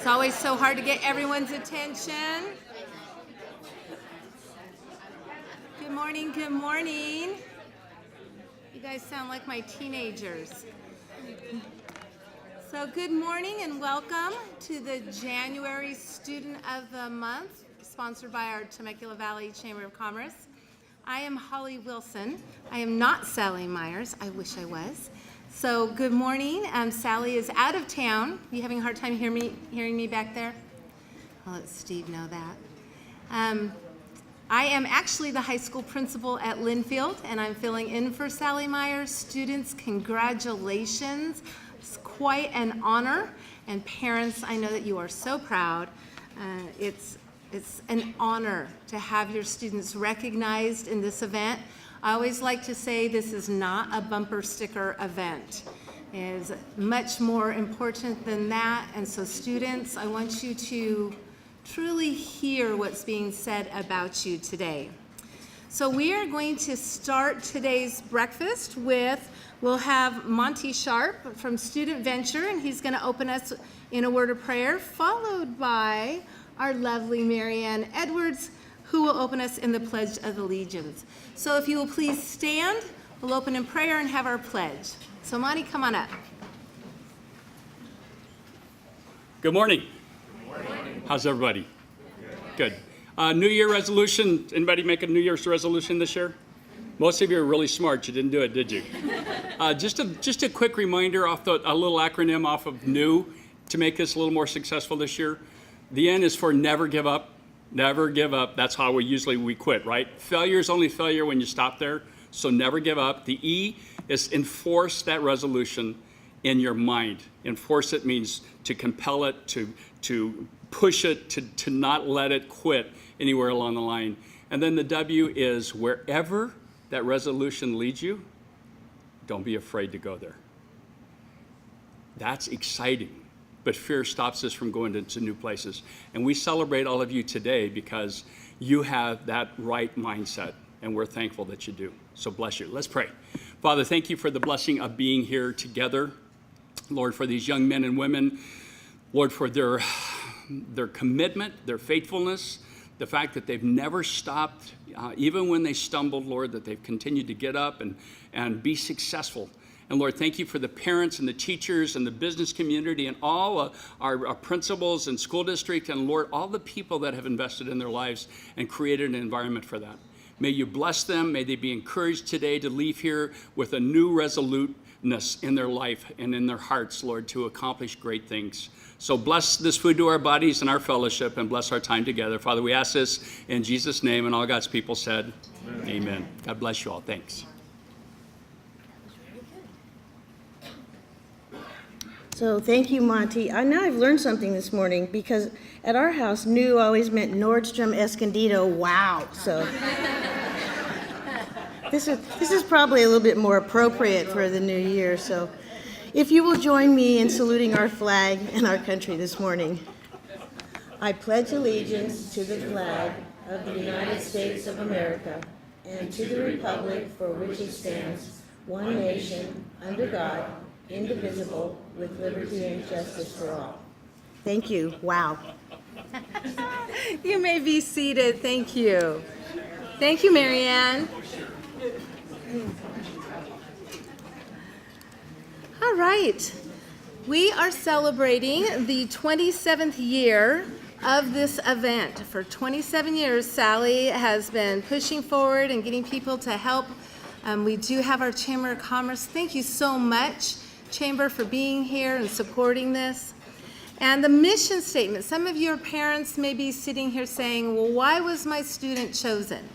It's always so hard to get everyone's attention. Good morning, good morning. You guys sound like my teenagers. So good morning and welcome to the January Student of the Month, sponsored by our Temecula Valley Chamber of Commerce. I am Holly Wilson. I am not Sally Myers. I wish I was. So good morning. Sally is out of town. You having a hard time hearing me back there? I'll let Steve know that. I am actually the high school principal at Linfield, and I'm filling in for Sally Myers. Students, congratulations. It's quite an honor. And parents, I know that you are so proud. It's an honor to have your students recognized in this event. I always like to say this is not a bumper sticker event. It is much more important than that. And so students, I want you to truly hear what's being said about you today. So we are going to start today's breakfast with, we'll have Monty Sharp from Student Venture, and he's going to open us in a word of prayer, followed by our lovely Marianne Edwards, who will open us in the Pledge of Allegiance. So if you will please stand, we'll open in prayer and have our pledge. So Monty, come on up. Good morning. Good morning. How's everybody? Good. New Year resolution. Anybody make a New Year's resolution this year? Most of you are really smart. You didn't do it, did you? Just a quick reminder off a little acronym off of NEW to make this a little more successful this year. The N is for never give up. Never give up. That's how we quit, right? Failure is only failure when you stop there. So never give up. The E is enforce that resolution in your mind. Enforce it means to compel it, to push it, to not let it quit anywhere along the line. And then the W is wherever that resolution leads you, don't be afraid to go there. That's exciting. But fear stops us from going to new places. And we celebrate all of you today because you have that right mindset, and we're thankful that you do. So bless you. Let's pray. Father, thank you for the blessing of being here together. Lord, for these young men and women, Lord, for their commitment, their faithfulness, the fact that they've never stopped, even when they stumbled, Lord, that they've continued to get up and be successful. And Lord, thank you for the parents and the teachers and the business community and all our principals and school district and Lord, all the people that have invested in their lives and created an environment for that. May you bless them. May they be encouraged today to leave here with a new resoluteness in their life and in their hearts, Lord, to accomplish great things. So bless this food to our bodies and our fellowship and bless our time together. Father, we ask this in Jesus' name, and all God's people said, Amen. God bless you all. Thanks. So thank you, Monty. Now I've learned something this morning because at our house, new always meant Nordstrom Escondido. Wow. So this is probably a little bit more appropriate for the new year. So if you will join me in saluting our flag and our country this morning. I pledge allegiance to the flag of the United States of America and to the republic for which it stands, one nation, under God, indivisible, with liberty and justice for all. Thank you. Wow. You may be seated. Thank you. Thank you, Marianne. All right. We are celebrating the 27th year of this event. For 27 years, Sally has been pushing forward and getting people to help. We do have our Chamber of Commerce. Thank you so much, Chamber, for being here and supporting this. And the mission statement, some of your parents may be sitting here saying, well, why was my student chosen?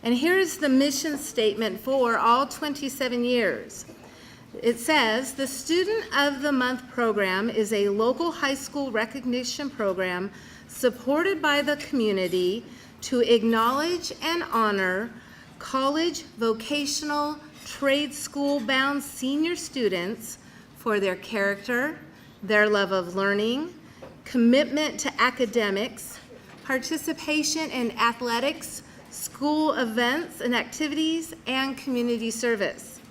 And here's the mission statement for all 27 years. It says, the Student of the Month program is a local high school recognition program supported by the community to acknowledge and honor college, vocational, trade school-bound senior students for their character, their love of learning, commitment to academics, participation in athletics, school events and activities, and community service,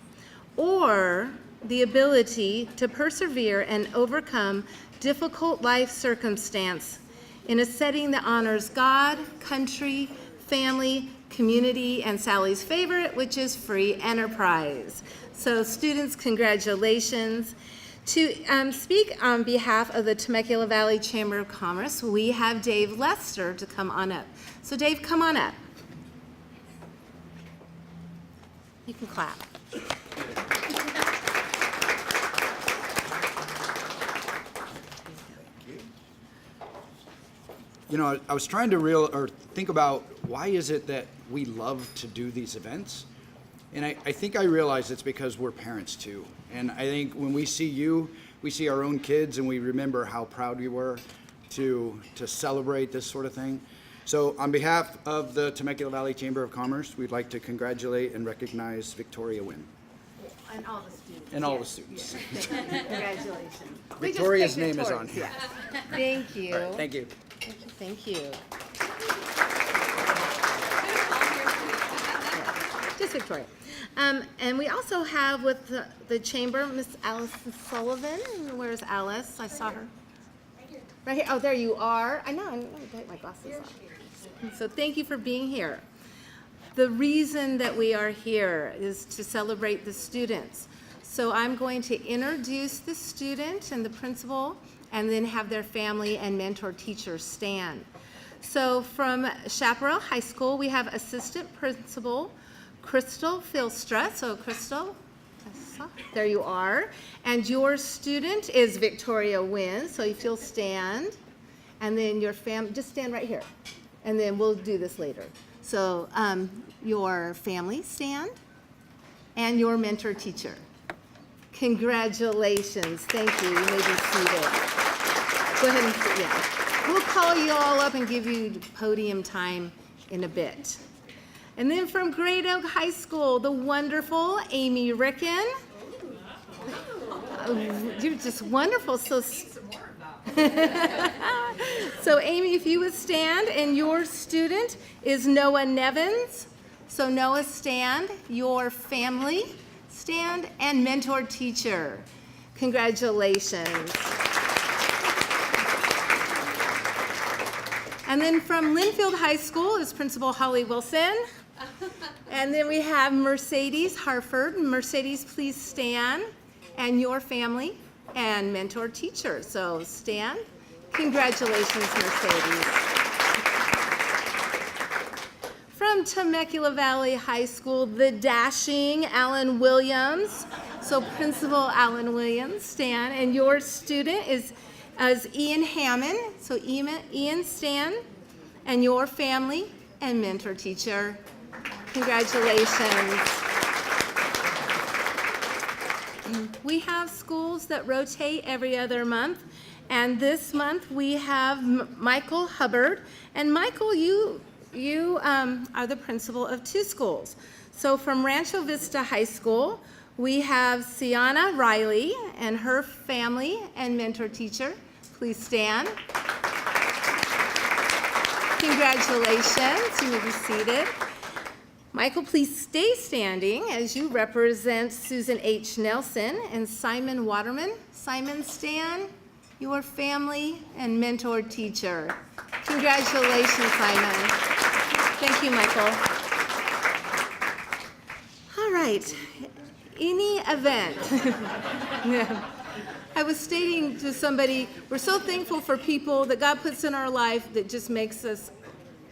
or the ability to persevere and overcome difficult life circumstance in a setting that honors God, country, family, community, and Sally's favorite, which is free enterprise. So students, congratulations. To speak on behalf of the Temecula Valley Chamber of Commerce, we have Dave Lester to come on up. So Dave, come on up. You can clap. You know, I was trying to think about why is it that we love to do these events? And I think I realize it's because we're parents too. And I think when we see you, we see our own kids and we remember how proud we were to celebrate this sort of thing. So on behalf of the Temecula Valley Chamber of Commerce, we'd like to congratulate and recognize Victoria Winn. And all the students. And all yes. the students. Yes. Congratulations. We just Victoria's picked name is on Victoria's, here. yes. Thank you. All right, thank you. Thank you. Just Victoria. And we also have with the chamber, Miss Allison Sullivan. Where's Alice? I saw her. Right here. Oh, there you are. I know. I'm going to take my glasses off. So thank you for being here. The reason that we are here is to celebrate the students. So I'm going to introduce the student and the principal, and then have their family and mentor teachers stand. So from Chaparral High School, we have Assistant Principal Crystal Filstra. So Crystal, there you are. And your student is Victoria Winn, so if you'll stand. And then your just stand right here. And then we'll do this later. So your family stand, and your mentor teacher. Congratulations. Thank you. You may be seated. Go ahead and sit down. We'll call you all up and give you podium time in a bit. And then from Great Oak High School, the wonderful Amy Ricken. You're just wonderful. So Amy, if you would stand, and your student is Noah Nevins. So Noah, stand. Your family, stand, and mentor teacher. Congratulations. And then from Linfield High School is Principal Holly Wilson. And then we have Mercedes Harford. Mercedes, please stand. And your family and mentor teacher. So stand. Congratulations, Mercedes. From Temecula Valley High School, the dashing Alan Williams. So Principal Alan Williams, stand. And your student is Ian Hammond. So Ian, stand. And your family and mentor teacher. Congratulations. We have schools that rotate every other month. And this month we have Michael Hubbard. And Michael, you are the principal of two schools. So from Rancho Vista High School, we have Sienna Riley and her family and mentor teacher. Please stand. Congratulations. You may be seated. Michael, please stay standing as you represent Susan H. Nelson and Simon Waterman. Simon, stand. Your family and mentor teacher. Congratulations, Simon. Thank you, Michael. All right. Any event. Yeah. I was stating to somebody, we're so thankful for people that God puts in our life that just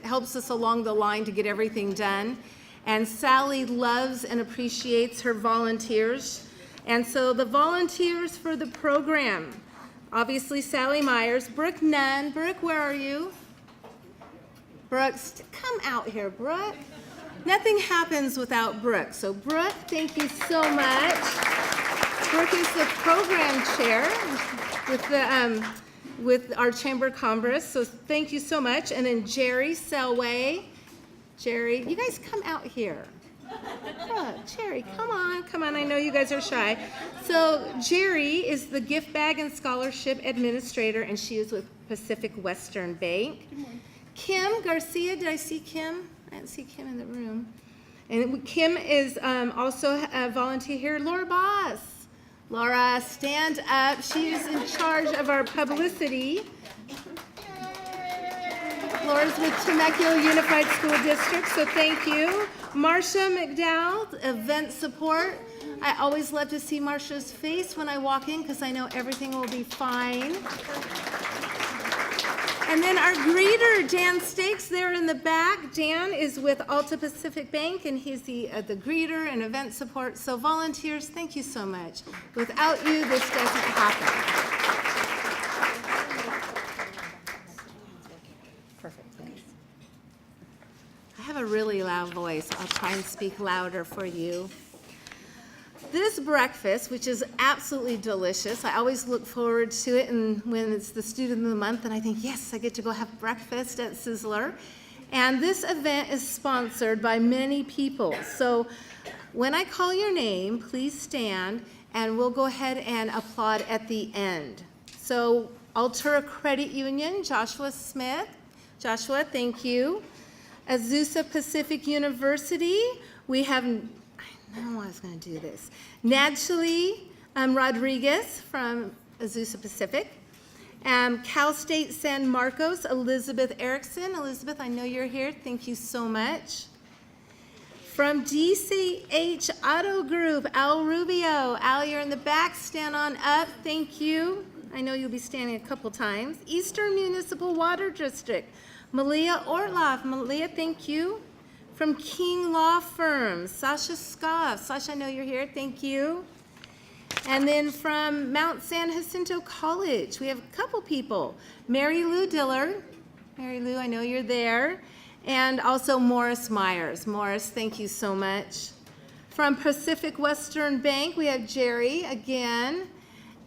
helps us along the line to get everything done. And Sally loves and appreciates her volunteers. And so the volunteers for the program, obviously Sally Myers, Brooke Nunn. Brooke, where are you? Brooke, come out here, Brooke. Nothing happens without Brooke. So Brooke, thank you so much. Brooke is the program chair with our Chamber of Commerce. So thank you so much. And then Jerry Selway. Jerry, you guys come out here. Brooke, Jerry, come on. I know you guys are shy. So Jerry is the gift bag and scholarship administrator, and she is with Pacific Western Bank. Kim Garcia, did I see Kim? I didn't see Kim in the room. And Kim is also a volunteer here. Laura Boss. Laura, stand up. She is in charge of our publicity. Laura's with Temecula Unified School District, so thank you. Marcia McDowell, event support. I always love to see Marcia's face when I walk in because I know everything will be fine. And then our greeter, Dan Stakes, there in the back. Dan is with Alta Pacific Bank, and he's the greeter and event support. So volunteers, thank you so much. Without you, this doesn't happen. Perfect, thanks. I have a really loud voice. I'll try and speak louder for you. This breakfast, which is absolutely delicious, I always look forward to it, and when it's the student of the month, and I think, yes, I get to go have breakfast at Sizzler. And this event is sponsored by many people. So when I call your name, please stand, and we'll go ahead and applaud at the end. So Altura Credit Union, Joshua Smith. Joshua, thank you. Azusa Pacific University, we have... I don't know why I was going to do this. Naturally Rodriguez from Azusa Pacific. Cal State San Marcos, Elizabeth Erickson. Elizabeth, I know you're here. Thank you so much. From DCH Auto Group, Al Rubio. Al, you're in the back. Stand on up. Thank you. I know you'll be standing a couple times. Eastern Municipal Water District, Malia Ortloff. Malia, thank you. From King Law Firm, Sasha Scoff. Sasha, I know you're here. Thank you. And then from Mount San Jacinto College, we have a couple people. Mary Lou Dillard. Mary Lou, I know you're there. And also Morris Myers. Morris, thank you so much. From Pacific Western Bank, we have Jerry again.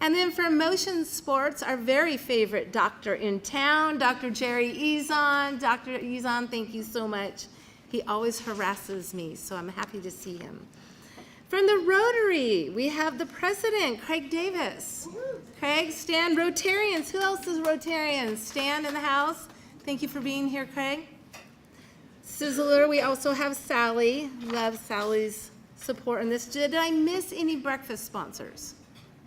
And then from Motion Sports, our very favorite doctor in town, Dr. Jerry Ezon. Dr. Ezon, thank you so much. He always harasses me, so I'm happy to see him. From the Rotary, we have the president, Craig Davis. Craig, stand. Rotarians, who else is Rotarians? Stand in the house. Thank you for being here, Craig. Sizzler, we also have Sally. Love Sally's support in this. Did I miss any breakfast sponsors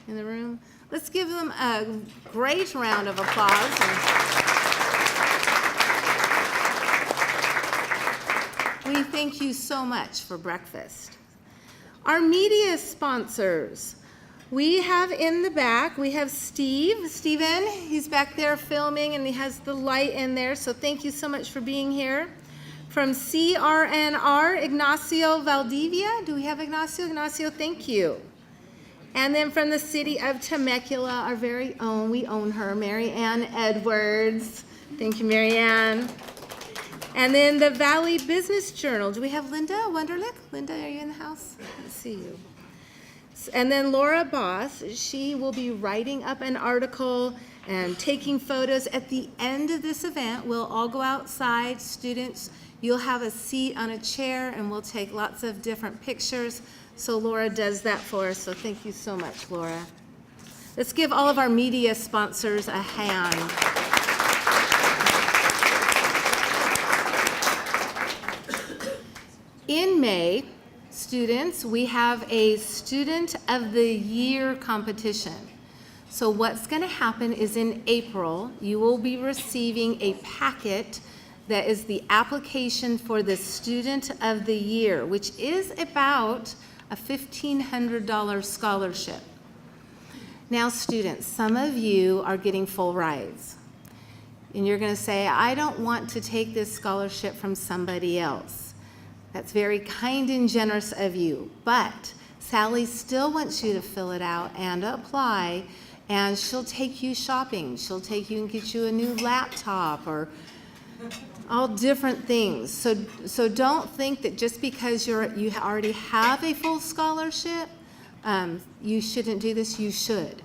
in the room? Let's give them a great round of applause. We thank you so much for breakfast. Our media sponsors. We have in the back, we have Steve. Steven, he's back there filming and he has the light in there, so thank you so much for being here. From CRNR, Ignacio Valdivia. Do we have Ignacio? Ignacio, thank you. And then from the city of Temecula, our very own, we own her, Mary Ann Edwards. Thank you, Mary Ann. And then the Valley Business Journal. Do we have Linda Wunderlich? Linda, are you in the house? I see you. And then Laura Boss, she will be writing up an article and taking photos. At the end of this event, we'll all go outside. Students, you'll have a seat on a chair, and we'll take lots of different pictures. So Laura does that for us, so thank you so much, Laura. Let's give all of our media sponsors a hand. In May, students, we have a Student of the Year competition. So what's going to happen is in April, you will be receiving a packet that is the application for the Student of the Year, which is about a $1,500 scholarship. Now, students, some of you are getting full rides. And you're going to say, I don't want to take this scholarship from somebody else. That's very kind and generous of you, but Sally still wants you to fill it out and apply, and she'll take you shopping. She'll take you and get you a new laptop or all different things. So don't think that just because you already have a full scholarship, you shouldn't do this. You should.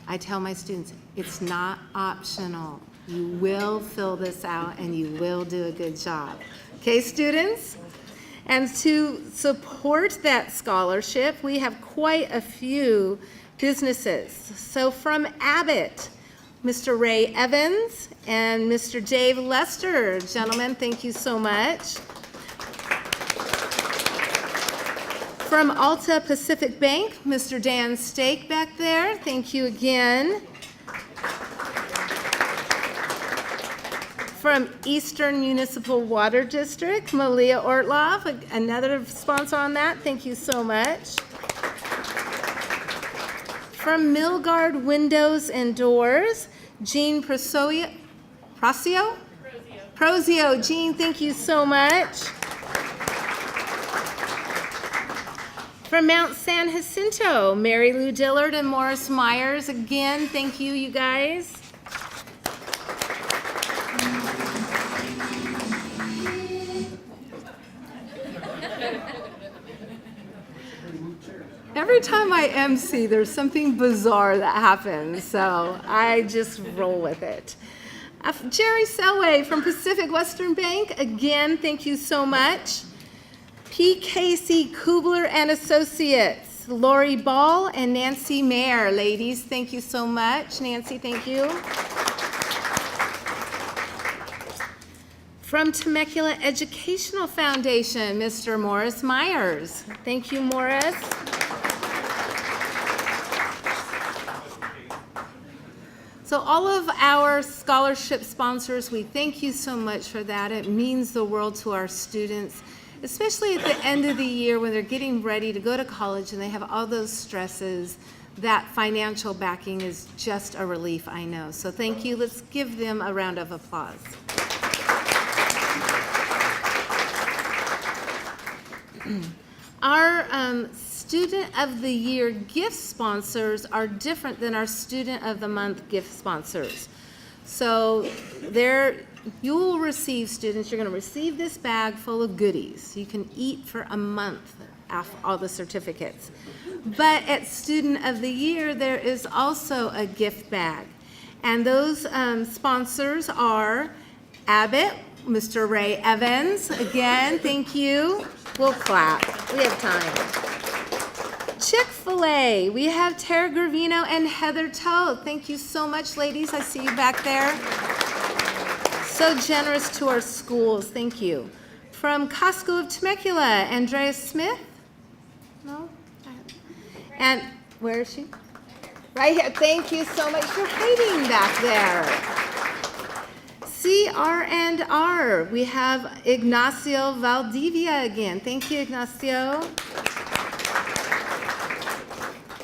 I tell my students, it's not optional. You will fill this out and you will do a good job. Okay, students? And to support that scholarship, we have quite a few businesses. So from Abbott, Mr. Ray Evans and Mr. Dave Lester. Gentlemen, thank you so much. From Alta Pacific Bank, Mr. Dan Stake back there. Thank you again. From Eastern Municipal Water District, Malia Ortloff, another sponsor on that. Thank you so much. From Milgard Windows and Doors, Jean Prozio. Jean, thank you so much. From Mount San Jacinto, Mary Lou Dillard and Morris Myers. Again, thank you, you guys. Every time I MC, there's something bizarre that happens, so I just roll with it. Jerry Selway from Pacific Western Bank, again, thank you so much. PKC Kubler and Associates, Lori Ball and Nancy Mayer. Ladies, thank you so much. Nancy, thank you. From Temecula Educational Foundation, Mr. Morris Myers. Thank you, Morris. So all of our scholarship sponsors, we thank you so much for that. It means the world to our students, especially at the end of the year when they're getting ready to go to college and they have all those stresses. That financial backing is just a relief, I know. So thank you. Let's give them a round of applause. Our Student of the Year gift sponsors are different than our Student of the Month gift sponsors. So you will receive, students, you're going to receive this bag full of goodies. You can eat for a month after all the certificates. But at Student of the Year, there is also a gift bag. And those sponsors are Abbott, Mr. Ray Evans. Again, thank you. We'll clap. We have time. Chick-fil-A, we have Tara Gravino and Heather Toth. Thank you so much, ladies. I see you back there. So generous to our schools. Thank you. From Costco of Temecula, Andrea Smith. No? And where is she? Right here. Thank you so much for hiding back there. CR&R, we have Ignacio Valdivia again. Thank you, Ignacio.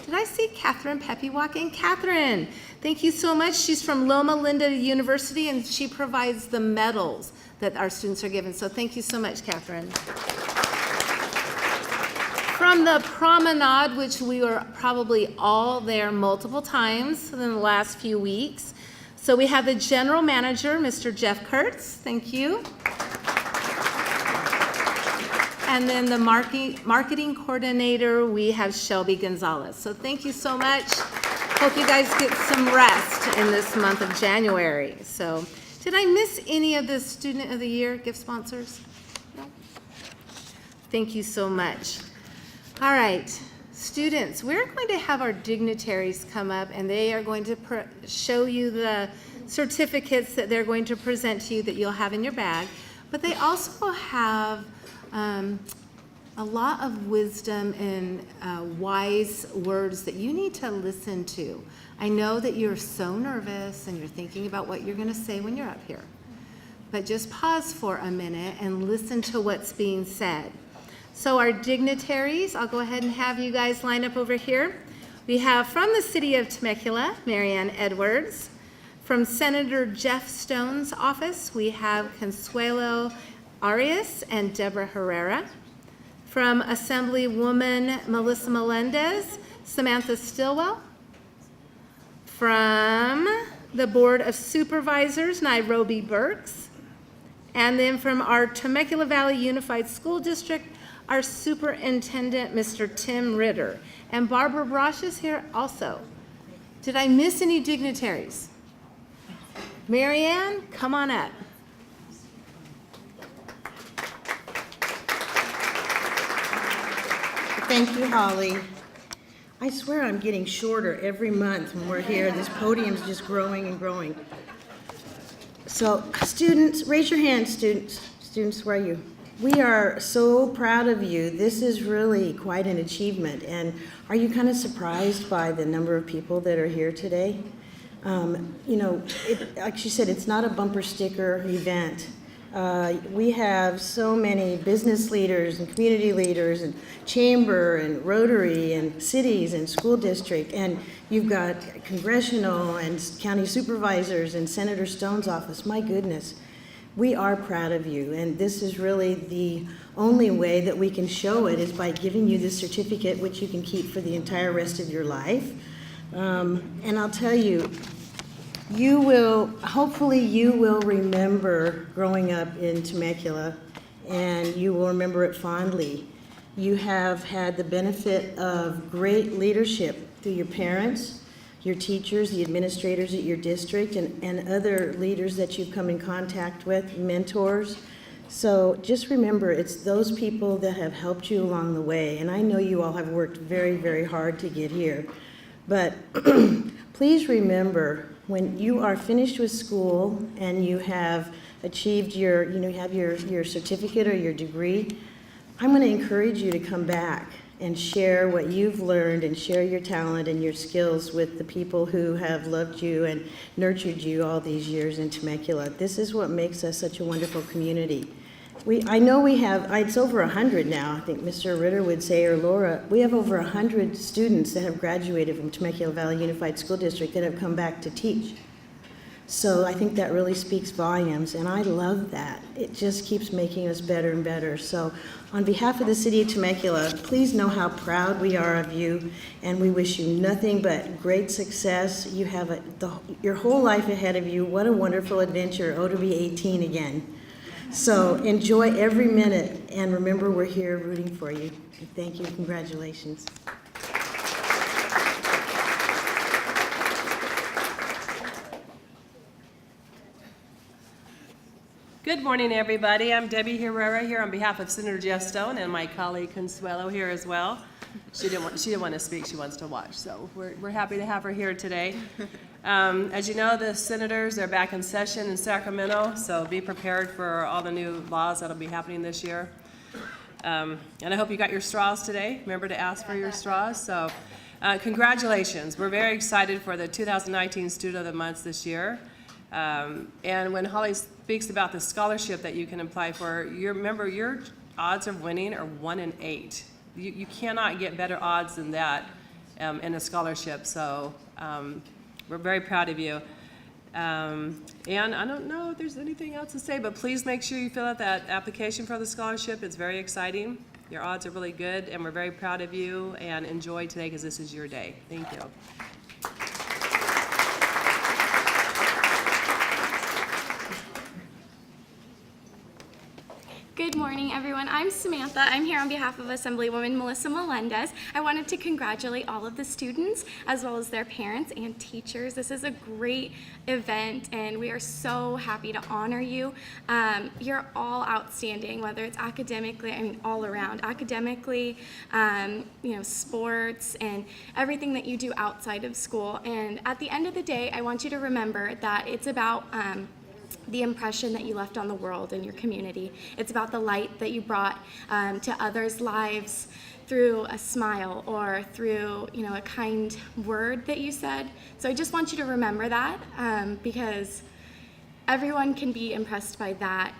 Did I see Catherine Pepe walk in? Catherine, thank you so much. She's from Loma Linda University, and she provides the medals that our students are given. So thank you so much, Catherine. From the Promenade, which we were probably all there multiple times in the last few weeks. So we have the general manager, Mr. Jeff Kurtz. Thank you. And then the marketing coordinator, we have Shelby Gonzalez. So thank you so much. Hope you guys get some rest in this month of January. So did I miss any of the Student of the Year gift sponsors? No? Thank you so much. All right, students, we're going to have our dignitaries come up and they are going to show you the certificates that they're going to present to you that you'll have in your bag. But they also have a lot of wisdom and wise words that you need to listen to. I know that you're so nervous and you're thinking about what you're going to say when you're up here. But just pause for a minute and listen to what's being said. So our dignitaries, I'll go ahead and have you guys line up over here. We have from the city of Temecula, Marianne Edwards. From Senator Jeff Stone's office, we have Consuelo Arias and Deborah Herrera. From Assemblywoman Melissa Melendez, Samantha Stillwell. From the Board of Supervisors, Nairobi Burks. And then from our Temecula Valley Unified School District, our superintendent, Mr. Tim Ritter. And Barbara Brosh is here also. Did I miss any dignitaries? Marianne, come on up. Thank you, Holly. I swear I'm getting shorter every month when we're here. This podium's just growing and growing. So, students, raise your hands, students. Students, where are you? We are so proud of you. This is really quite an achievement. And are you kind of surprised by the number of people that are here today? Like she said, it's not a bumper sticker event. We have so many business leaders and community leaders and chamber and Rotary and cities and school district, and you've got congressional and county supervisors and Senator Stone's office. My goodness, we are proud of you, and this is really the only way that we can show it is by giving you this certificate, which you can keep for the entire rest of your life. And I'll tell you, hopefully you will remember growing up in Temecula, and you will remember it fondly. You have had the benefit of great leadership through your parents, your teachers, the administrators at your district, and other leaders that you've come in contact with, mentors. So just remember, it's those people that have helped you along the way, and I know you all have worked very, very hard to get here. But please remember, when you are finished with school and you have achieved your certificate or your degree, I'm going to encourage you to come back and share what you've learned and share your talent and your skills with the people who have loved you and nurtured you all these years in Temecula. This is what makes us such a wonderful community. I know we have, it's over 100 now, I think Mr. Ritter would say, or Laura, we have over 100 students that have graduated from Temecula Valley Unified School District that have come back to teach. So I think that really speaks volumes, and I love that. It just keeps making us better and better. So on behalf of the City of Temecula, please know how proud we are of you, and we wish you nothing but great success. You have your whole life ahead of you. What a wonderful adventure. Oh, to be 18 again. So enjoy every minute, and remember, we're here rooting for you. Thank you. Congratulations. Good morning, everybody. I'm Debbie Herrera here on behalf of Senator Jeff Stone and my colleague Consuelo here as well. She didn't want to speak. She wants to watch. So we're happy to have her here today. As you know, the senators are back in session in Sacramento, so be prepared for all the new laws that'll be happening this year. And I hope you got your straws today. Remember to ask for your straws. So congratulations. We're very excited for the 2019 Student of the Month this year. And when Holly speaks about the scholarship that you can apply for, remember your odds of winning are 1 in 8. You cannot get better odds than that in a scholarship. So we're very proud of you. And I don't know if there's anything else to say, but please make sure you fill out that application for the scholarship. It's very exciting. Your odds are really good, and we're very proud of you, and enjoy today because this is your day. Thank you. Good morning, everyone. I'm Samantha. I'm here on behalf of Assemblywoman Melissa Melendez. I wanted to congratulate all of the students as well as their parents and teachers. This is a great event, and we are so happy to honor you. You're all outstanding, whether it's academically, all around. Academically, sports, and everything that you do outside of school. And at the end of the day, I want you to remember that it's about the impression that you left on the world and your community. It's about the light that you brought to others' lives through a smile or through a kind word that you said. So I just want you to remember that because everyone can be impressed by that.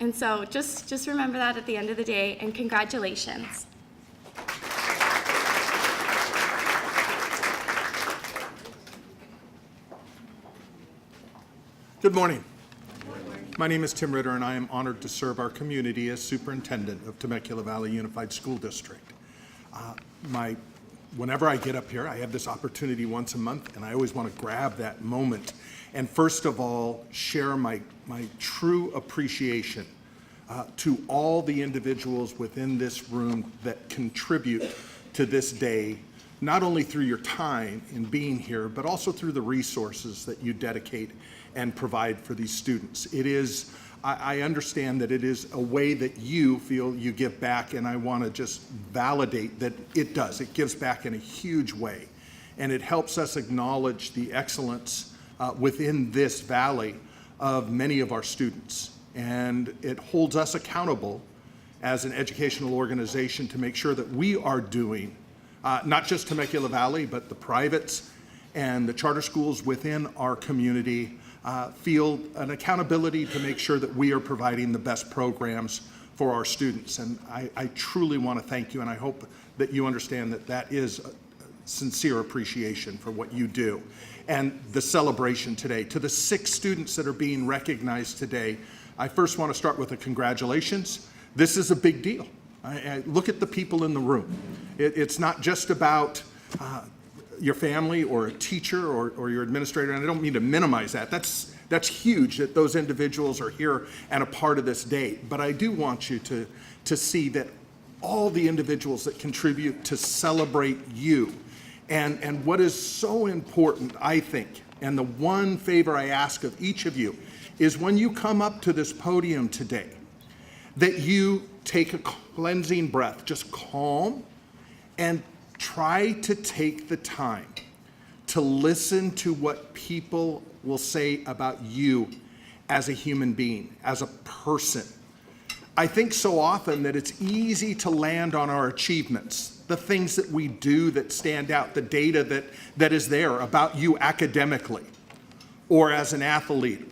And so just remember that at the end of the day, and congratulations. Good morning. My name is Tim Ritter, and I am honored to serve our community as Superintendent of Temecula Valley Unified School District. Whenever I get up here, I have this opportunity once a month, and I always want to grab that moment and first of all share my true appreciation to all the individuals within this room that contribute to this day, not only through your time in being here, but also through the resources that you dedicate and provide for these students. I understand that it is a way that you feel you give back, and I want to just validate that it does. It gives back in a huge way, and it helps us acknowledge the excellence within this valley of many of our students. and it holds us accountable as an educational organization to make sure that we are doing, not just Temecula Valley, but the privates and the charter schools within our community feel an accountability to make sure that we are providing the best programs for our students. And I truly want to thank you, and I hope that you understand that that is a sincere appreciation for what you do. And the celebration today. To the 6 students that are being recognized today, I first want to start with a congratulations. This is a big deal. I look at the people in the room. It's not just about your family or a teacher or your administrator, and I don't mean to minimize that. That's huge that those individuals are here and a part of this day. But I do want you to see that all the individuals that contribute to celebrate you. And what is so important, I think, and the one favor I ask of each of you, is when you come up to this podium today, that you take a cleansing breath, just calm, and try to take the time to listen to what people will say about you as a human being, as a person. I think so often that it's easy to land on our achievements, the things that we do that stand out, the data that is there about you academically, or as an athlete,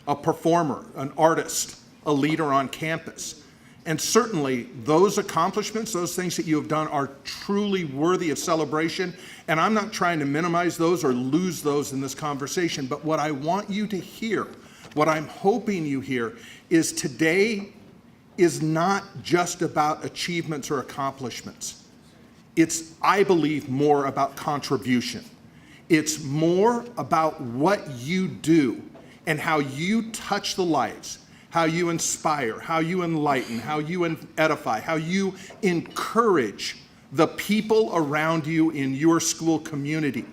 a performer, an artist, a leader on campus. And certainly those accomplishments, those things that you have done are truly worthy of celebration. And I'm not trying to minimize those or lose those in this conversation, but what I want you to hear, what I'm hoping you hear, is today is not just about achievements or accomplishments. It's, I believe, more about contribution. It's more about what you do and how you touch the lives, how you inspire, how you enlighten, how you edify, how you encourage the people around you in your school community.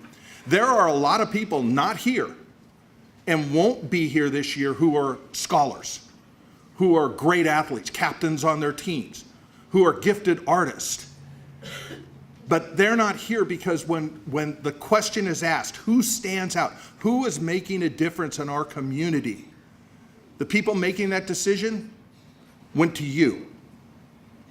There are a lot of people not here and won't be here this year who are scholars, who are great athletes, captains on their teams, who are gifted artists. But they're not here because when the question is asked, who stands out, who is making a difference in our community, the people making that decision went to you.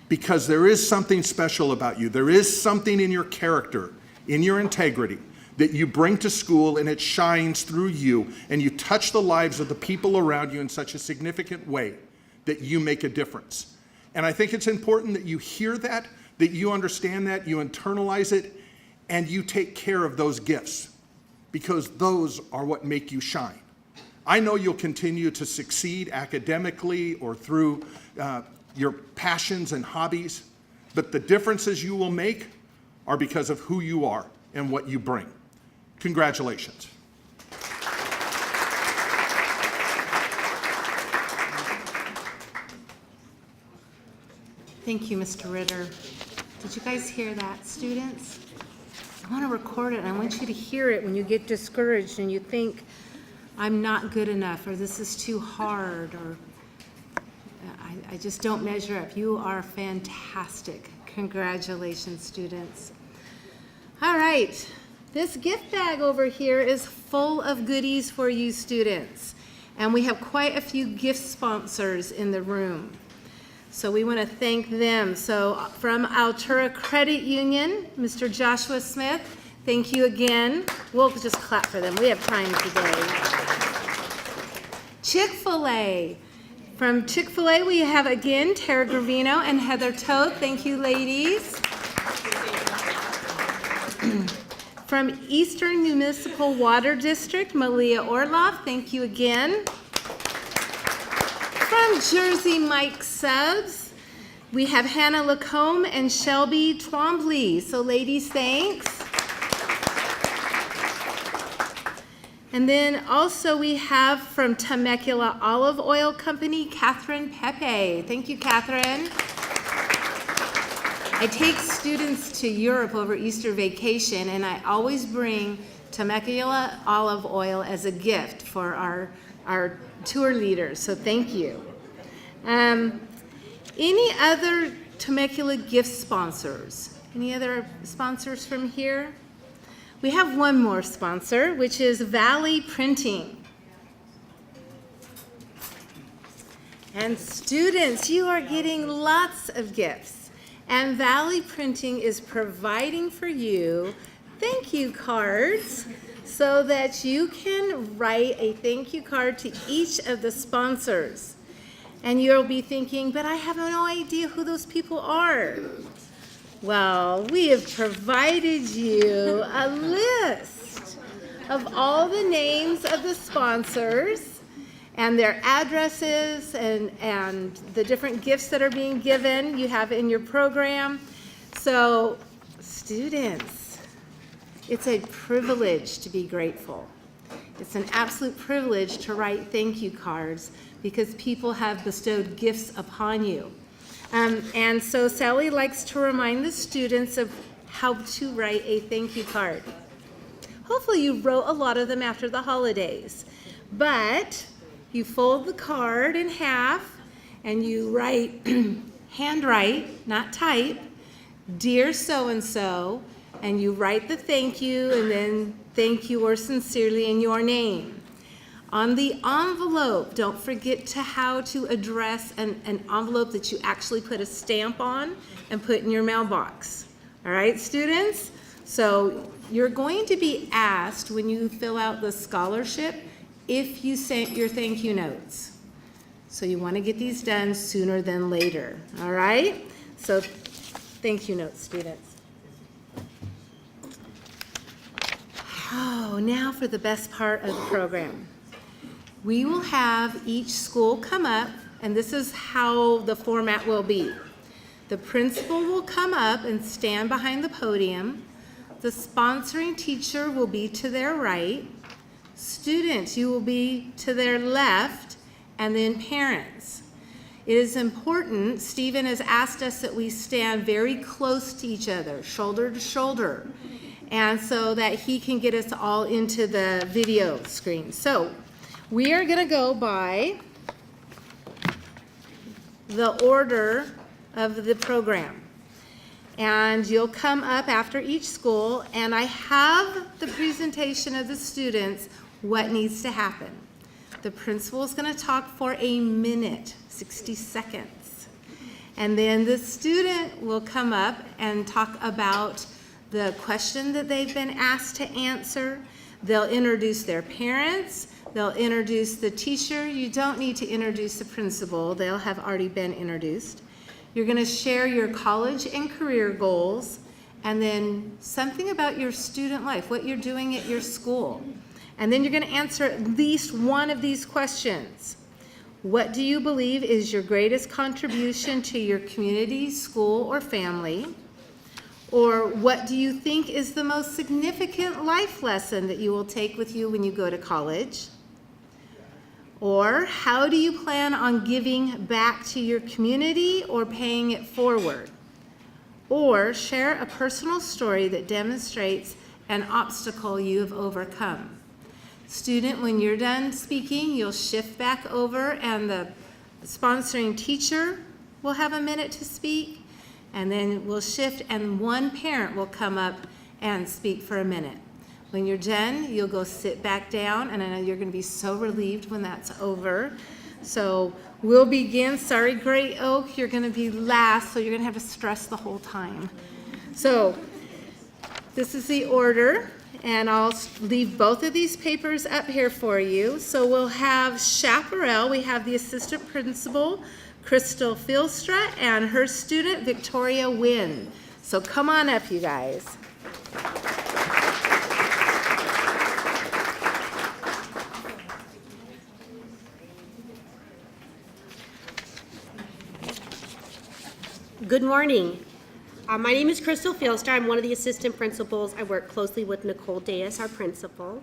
Because there is something special about you. There is something in your character, in your integrity, that you bring to school, and it shines through you, and you touch the lives of the people around you in such a significant way that you make a difference. And I think it's important that you hear that you understand that, you internalize it, and you take care of those gifts, because those are what make you shine. I know you'll continue to succeed academically or through your passions and hobbies, but the differences you will make are because of who you are and what you bring. Congratulations. Thank you, Mr. Ritter. Did you guys hear that, students? I want to record it, and I want you to hear it when you get discouraged and you think, I'm not good enough, or this is too hard, or I just don't measure up. You are fantastic. Congratulations, students. All right, this gift bag over here is full of goodies for you students, and we have quite a few gift sponsors in the room. So we want to thank them. So from Altura Credit Union, Mr. Joshua Smith, thank you again. We'll just clap for them. We have time today. Chick-fil-A. From Chick-fil-A, we have again Tara Gravino and Heather Toth. Thank you, ladies. From Eastern Municipal Water District, Malia Orloff. Thank you again. From Jersey Mike Subs, we have Hannah Lacombe and Shelby Twombly. So ladies, thanks. And then also we have from Temecula Olive Oil Company, Catherine Pepe. Thank you, Catherine. I take students to Europe over Easter vacation, and I always bring Temecula olive oil as a gift for our tour leaders, so thank you. Any other Temecula gift sponsors? Any other sponsors from here? We have one more sponsor, which is Valley Printing. And students, you are getting lots of gifts. And Valley Printing is providing for you thank you cards so that you can write a thank you card to each of the sponsors. And you'll be thinking, but I have no idea who those people are. Well, we have provided you a list of all the names of the sponsors and their addresses and the different gifts that are being given. You have in your program. So, students, it's a privilege to be grateful. It's an absolute privilege to write thank you cards because people have bestowed gifts upon you. And so Sally likes to remind the students of how to write a thank you card. Hopefully you wrote a lot of them after the holidays, but you fold the card in half and you write, handwrite, not type, dear so-and-so, and you write the thank you and then thank you or sincerely in your name. On the envelope, don't forget how to address an envelope that you actually put a stamp on and put in your mailbox. All right, students? So you're going to be asked when you fill out the scholarship if you sent your thank you notes. So you want to get these done sooner than later. All right? So thank you notes, students. Oh, now for the best part of the program. We will have each school come up, and this is how the format will be. The principal will come up and stand behind the podium. The sponsoring teacher will be to their right. Students, you will be to their left, and then parents. It is important, Stephen has asked us that we stand very close to each other, shoulder to shoulder, and so that he can get us all into the video screen. So, we are going to go by the order of the program. And you'll come up after each school, and I have the presentation of the students, what needs to happen. The principal is going to talk for a minute, 60 seconds. And then the student will come up and talk about the question that they've been asked to answer. They'll introduce their parents. They'll introduce the teacher. You don't need to introduce the principal. They'll have already been introduced. You're going to share your college and career goals, and then something about your student life, what you're doing at your school. And then you're going to answer at least one of these questions. What do you believe is your greatest contribution to your community, school, or family? Or what do you think is the most significant life lesson that you will take with you when you go to college? Or how do you plan on giving back to your community or paying it forward? Or share a personal story that demonstrates an obstacle you have overcome. Student, when you're done speaking, you'll shift back over and the sponsoring teacher will have a minute to speak, and then we'll shift and one parent will come up and speak for a minute. When you're done, you'll go sit back down, and I know you're going to be so relieved when that's over. So we'll begin. Sorry, Great Oak, you're going to be last, so you're going to have to stress the whole time. So this is the order, and I'll leave both of these papers up here for you. So we'll have Chaparral. We have the assistant principal, Crystal Filstra, and her student, Victoria Winn. So come on up, you guys. Good morning. My name is Crystal Fieldstar. I'm one of the assistant principals. I work closely with Nicole Deas, our principal.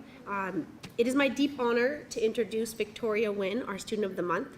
It is my deep honor to introduce Victoria Winn, our student of the month.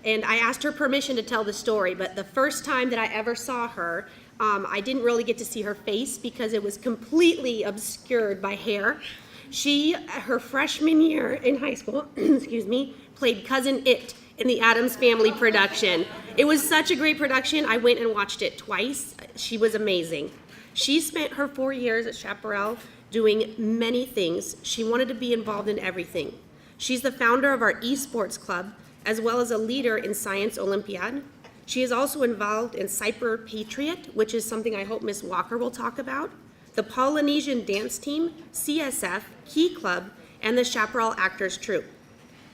And I asked her permission to tell the story, but the first time that I ever saw her, I didn't really get to see her face because it was completely obscured by hair. She, her freshman year in high school, excuse me, played Cousin It in the Addams Family production. It was such a great production. I went and watched it twice. She was amazing. She spent her 4 years at Chaparral doing many things. She wanted to be involved in everything. She's the founder of our esports club. as well as a leader in Science Olympiad. She is also involved in Cyber Patriot, which is something I hope Ms. Walker will talk about, the Polynesian Dance Team, CSF, Key Club, and the Chaparral Actors Troupe.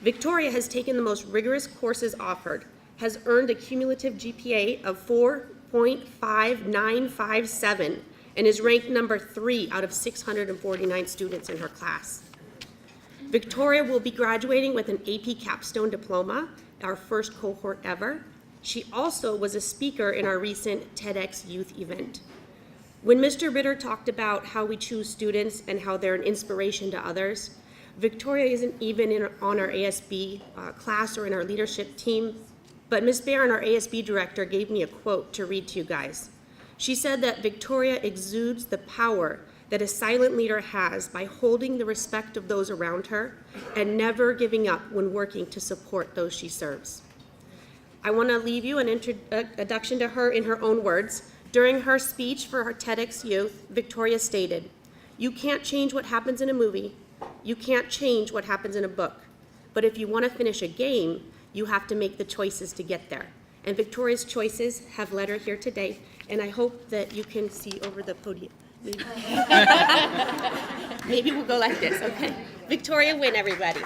Victoria has taken the most rigorous courses offered, has earned a cumulative GPA of 4.5957, and is ranked number 3 out of 649 students in her class. Victoria will be graduating with an AP Capstone Diploma, our first cohort ever. She also was a speaker in our recent TEDx Youth event. When Mr. Ritter talked about how we choose students and how they're an inspiration to others, Victoria isn't even on our ASB class or in our leadership team, but Ms. Barron, our ASB director, gave me a quote to read to you guys. She said that Victoria exudes the power that a silent leader has by holding the respect of those around her and never giving up when working to support those she serves. I want to leave you an introduction to her in her own words. During her speech for her TEDx Youth, Victoria stated, "You can't change what happens in a movie. You can't change what happens in a book. But if you want to finish a game, you have to make the choices to get there." And Victoria's choices have led her here today, and I hope that you can see over the podium. Maybe we'll go like this, okay? Victoria Winn, everybody.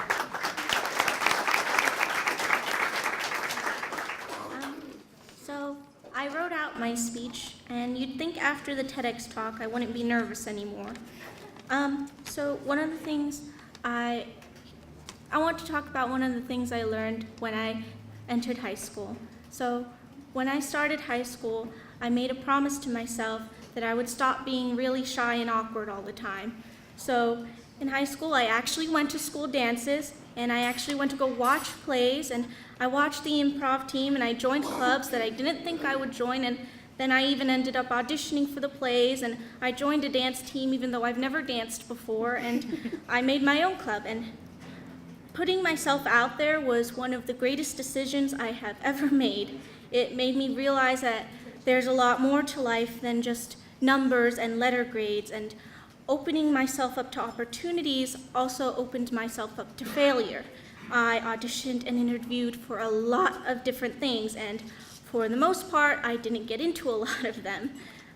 So I wrote out my speech, and you'd think after the TEDx talk I wouldn't be nervous anymore. So one of the things I want to talk about one of the things I learned when I entered high school. So when I started high school, I made a promise to myself that I would stop being really shy and awkward all the time. So in high school, I actually went to school dances, and I actually went to go watch plays, and I watched the improv team, and I joined clubs that I didn't think I would join, and then I even ended up auditioning for the plays, and I joined a dance team even though I've never danced before, and I made my own club. And putting myself out there was one of the greatest decisions I have ever made. It made me realize that there's a lot more to life than just numbers and letter grades, and opening myself up to opportunities also opened myself up to failure. I auditioned and interviewed for a lot of different things, and for the most part, I didn't get into a lot of them.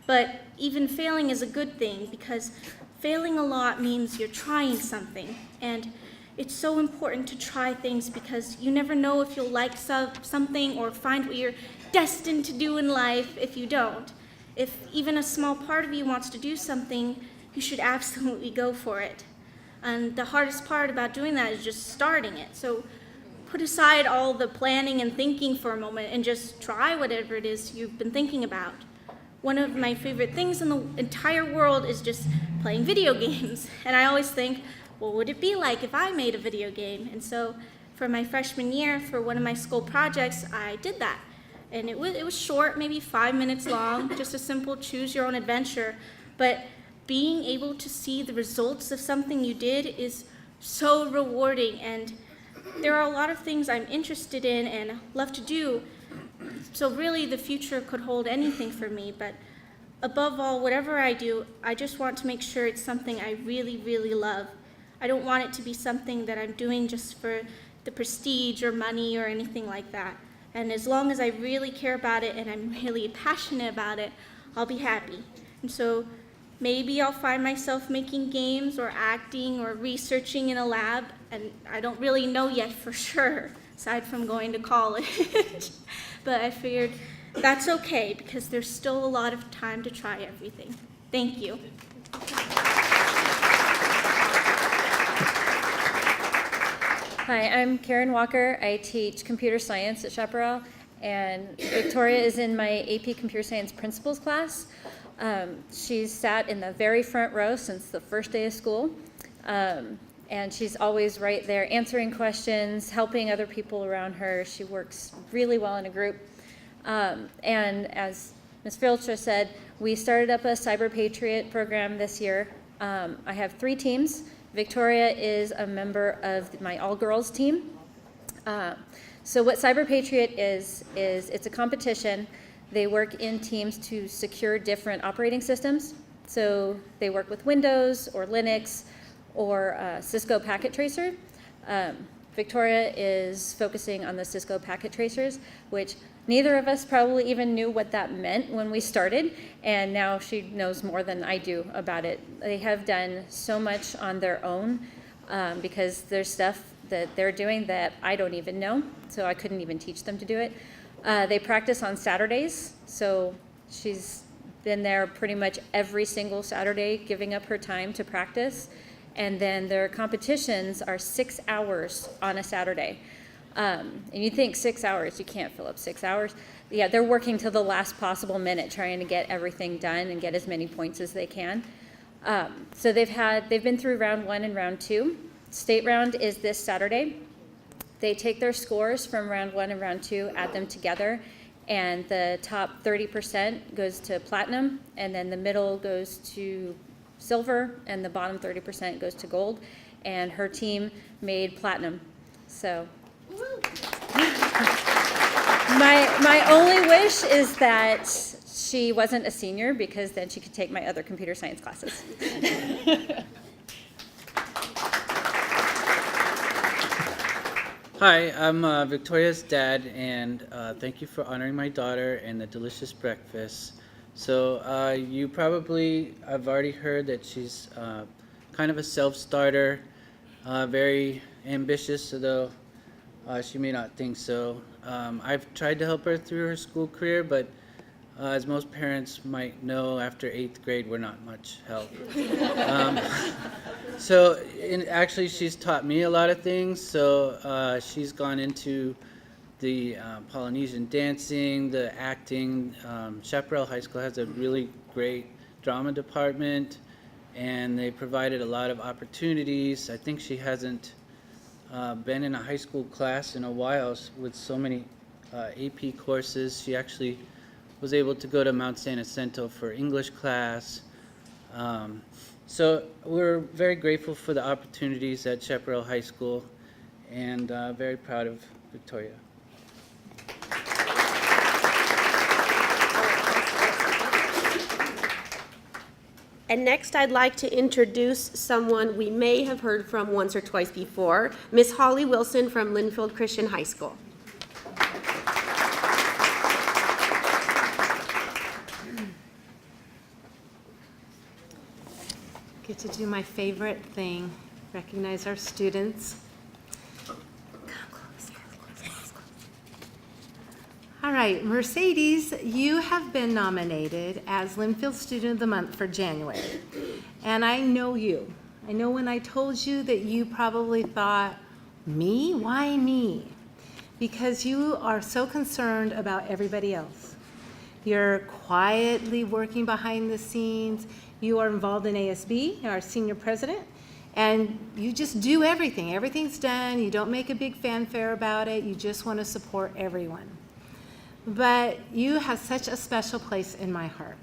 But even failing is a good thing, because failing a lot means you're trying something, and it's so important to try things because you never know if you'll like something or find what you're destined to do in life if you don't. If even a small part of you wants to do something, you should absolutely go for it. And the hardest part about doing that is just starting it. So put aside all the planning and thinking for a moment and just try whatever it is you've been thinking about. One of my favorite things in the entire world is just playing video games. And I always think, what would it be like if I made a video game? And so for my freshman year, for one of my school projects, I did that. And it was short, maybe 5 minutes long, just a simple choose your own adventure. But being able to see the results of something you did is so rewarding. And there are a lot of things I'm interested in and love to do. So really the future could hold anything for me. But above all, whatever I do, I just want to make sure it's something I really, really love. I don't want it to be something that I'm doing just for the prestige or money or anything like that. And as long as I really care about it and I'm really passionate about it, I'll be happy. And so maybe I'll find myself making games or acting or researching in a lab, and I don't really know yet for sure, aside from going to college. But I figured that's okay because there's still a lot of time to try everything. Thank you. Hi, I'm Karen Walker. I teach computer science at Chaparral, and Victoria is in my AP Computer Science Principles class. She's sat in the very front row since the first day of school, and she's always right there answering questions, helping other people around her. She works really well in a group. And as Ms. Filcher said, we started up a Cyber Patriot program this year. I have 3 teams. Victoria is a member of my all-girls team. So what Cyber Patriot is it's a competition. They work in teams to secure different operating systems. So they work with Windows or Linux or Cisco Packet Tracer. Victoria is focusing on the Cisco packet tracers, which neither of us probably even knew what that meant when we started, and now she knows more than I do about it. They have done so much on their own because there's stuff that they're doing that I don't even know, so I couldn't even teach them to do it. They practice on Saturdays, so she's been there pretty much every single Saturday, giving up her time to practice. And then their competitions are 6 hours on a Saturday. And you think 6 hours, you can't fill up 6 hours. Yeah, they're working till the last possible minute trying to get everything done and get as many points as they can. So they've been through round 1 and round 2. State round is this Saturday. They take their scores from round 1 and round 2, add them together, and the top 30% goes to platinum, and then the middle goes to silver, and the bottom 30% goes to gold, and her team made platinum. So my only wish is that she wasn't a senior, because then she could take my other computer science classes. Hi, I'm Victoria's dad, and thank you for honoring my daughter and the delicious breakfast. So you probably have already heard that she's kind of a self-starter, very ambitious, although she may not think so. I've tried to help her through her school career, but as most parents might know, after 8th grade, we're not much help. Actually, she's taught me a lot of things. So she's gone into the Polynesian dancing, the acting. Chaparral High School has a really great drama department, and they provided a lot of opportunities. I think she hasn't been in a high school class in a while with so many AP courses. She actually was able to go to Mount San Jacinto for English class. So we're very grateful for the opportunities at Chaparral High School, and very proud of Victoria. And next, I'd like to introduce someone we may have heard from once or twice before, Miss Holly Wilson from Linfield Christian High School. Get to do my favorite thing, recognize our students. Come close. All right, Mercedes, you have been nominated as Linfield Student of the Month for January. And I know you. I know when I told you that you probably thought, me? Why me? Because you are so concerned about everybody else. You're quietly working behind the scenes. You are involved in ASB, you're our senior president, and you just do everything. Everything's done. You don't make a big fanfare about it. You just want to support everyone. But you have such a special place in my heart.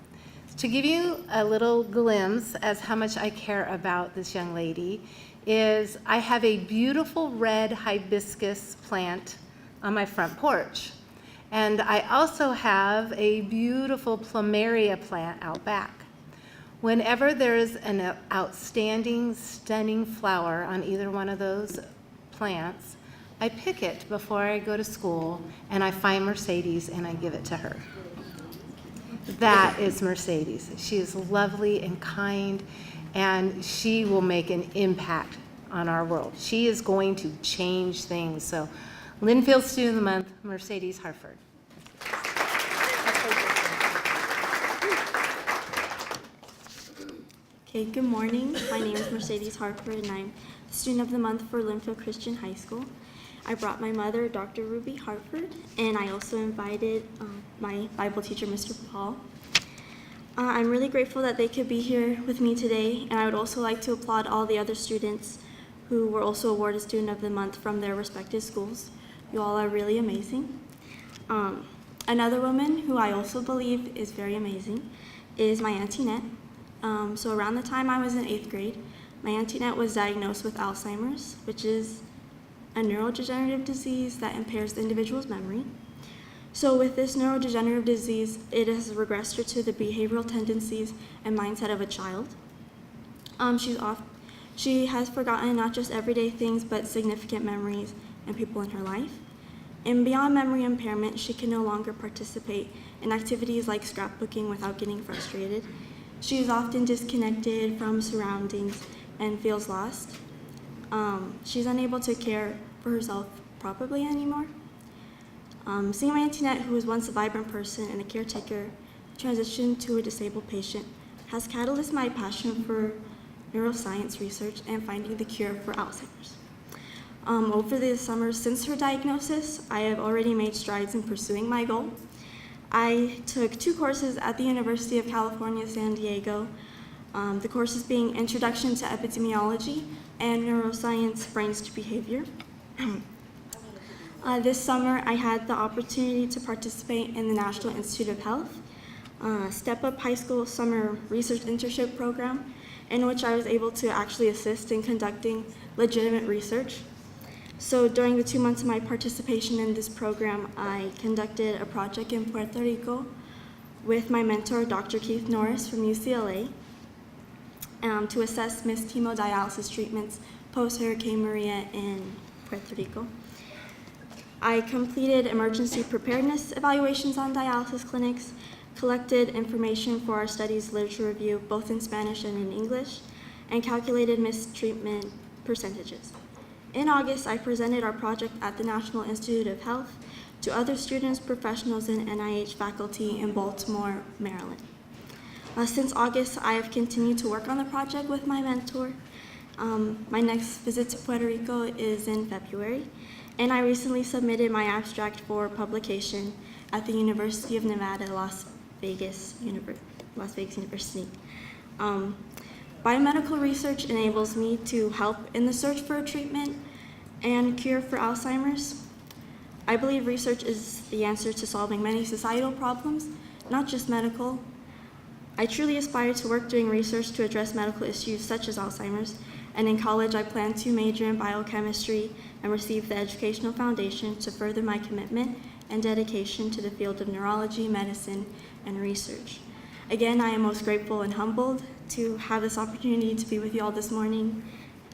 To give you a little glimpse as how much I care about this young lady is I have a beautiful red hibiscus plant on my front porch. And I also have a beautiful plumeria plant out back. Whenever there's an outstanding, stunning flower on either one of those plants, I pick it before I go to school, and I find Mercedes and I give it to her. That is Mercedes. She is lovely and kind, and she will make an impact on our world. She is going to change things. So, Linfield Student of the Month, Mercedes Harford. Okay, good morning. My name is Mercedes Harford, and I'm the Student of the Month for Linfield Christian High School. I brought my mother, Dr. Ruby Harford, and I also invited my Bible teacher, Mr. Paul. I'm really grateful that they could be here with me today, and I would also like to applaud all the other students who were also awarded Student of the Month from their respective schools. You all are really amazing. Another woman who I also believe is very amazing is my Auntie Net. So around the time I was in 8th grade, my Auntie Net was diagnosed with Alzheimer's, which is a neurodegenerative disease that impairs the individual's memory. So with this neurodegenerative disease, it has regressed her to the behavioral tendencies and mindset of a child. She has forgotten not just everyday things, but significant memories and people in her life. And beyond memory impairment, she can no longer participate in activities like scrapbooking without getting frustrated. She is often disconnected from surroundings and feels lost. She's unable to care for herself properly anymore. Seeing my Auntie, who was once a vibrant person and a caretaker, transition to a disabled patient has catalyzed my passion for neuroscience research and finding the cure for Alzheimer's. Over the summer since her diagnosis, I have already made strides in pursuing my goal. I took 2 courses at the University of California, San Diego, the courses being Introduction to Epidemiology and Neuroscience Brains to Behavior. This summer, I had the opportunity to participate in the National Institute of Health Step Up High School Summer Research Internship Program, in which I was able to actually assist in conducting legitimate research. So during the 2 months of my participation in this program, I conducted a project in Puerto Rico with my mentor, Dr. Keith Norris from UCLA, to assess missed hemodialysis treatments post-Hurricane Maria in Puerto Rico. I completed emergency preparedness evaluations on dialysis clinics, collected information for our study's literature review, both in Spanish and in English, and calculated missed treatment percentages. In August, I presented our project at the National Institute of Health to other students, professionals, and NIH faculty in Baltimore, Maryland. Since August, I have continued to work on the project with my mentor. My next visit to Puerto Rico is in February, and I recently submitted my abstract for publication at the University of Nevada, Las Vegas University. Biomedical research enables me to help in the search for a treatment and cure for Alzheimer's. I believe research is the answer to solving many societal problems, not just medical. I truly aspire to work doing research to address medical issues such as Alzheimer's, and in college I plan to major in biochemistry and receive the educational foundation to further my commitment and dedication to the field of neurology, medicine, and research. Again, I am most grateful and humbled to have this opportunity to be with you all this morning,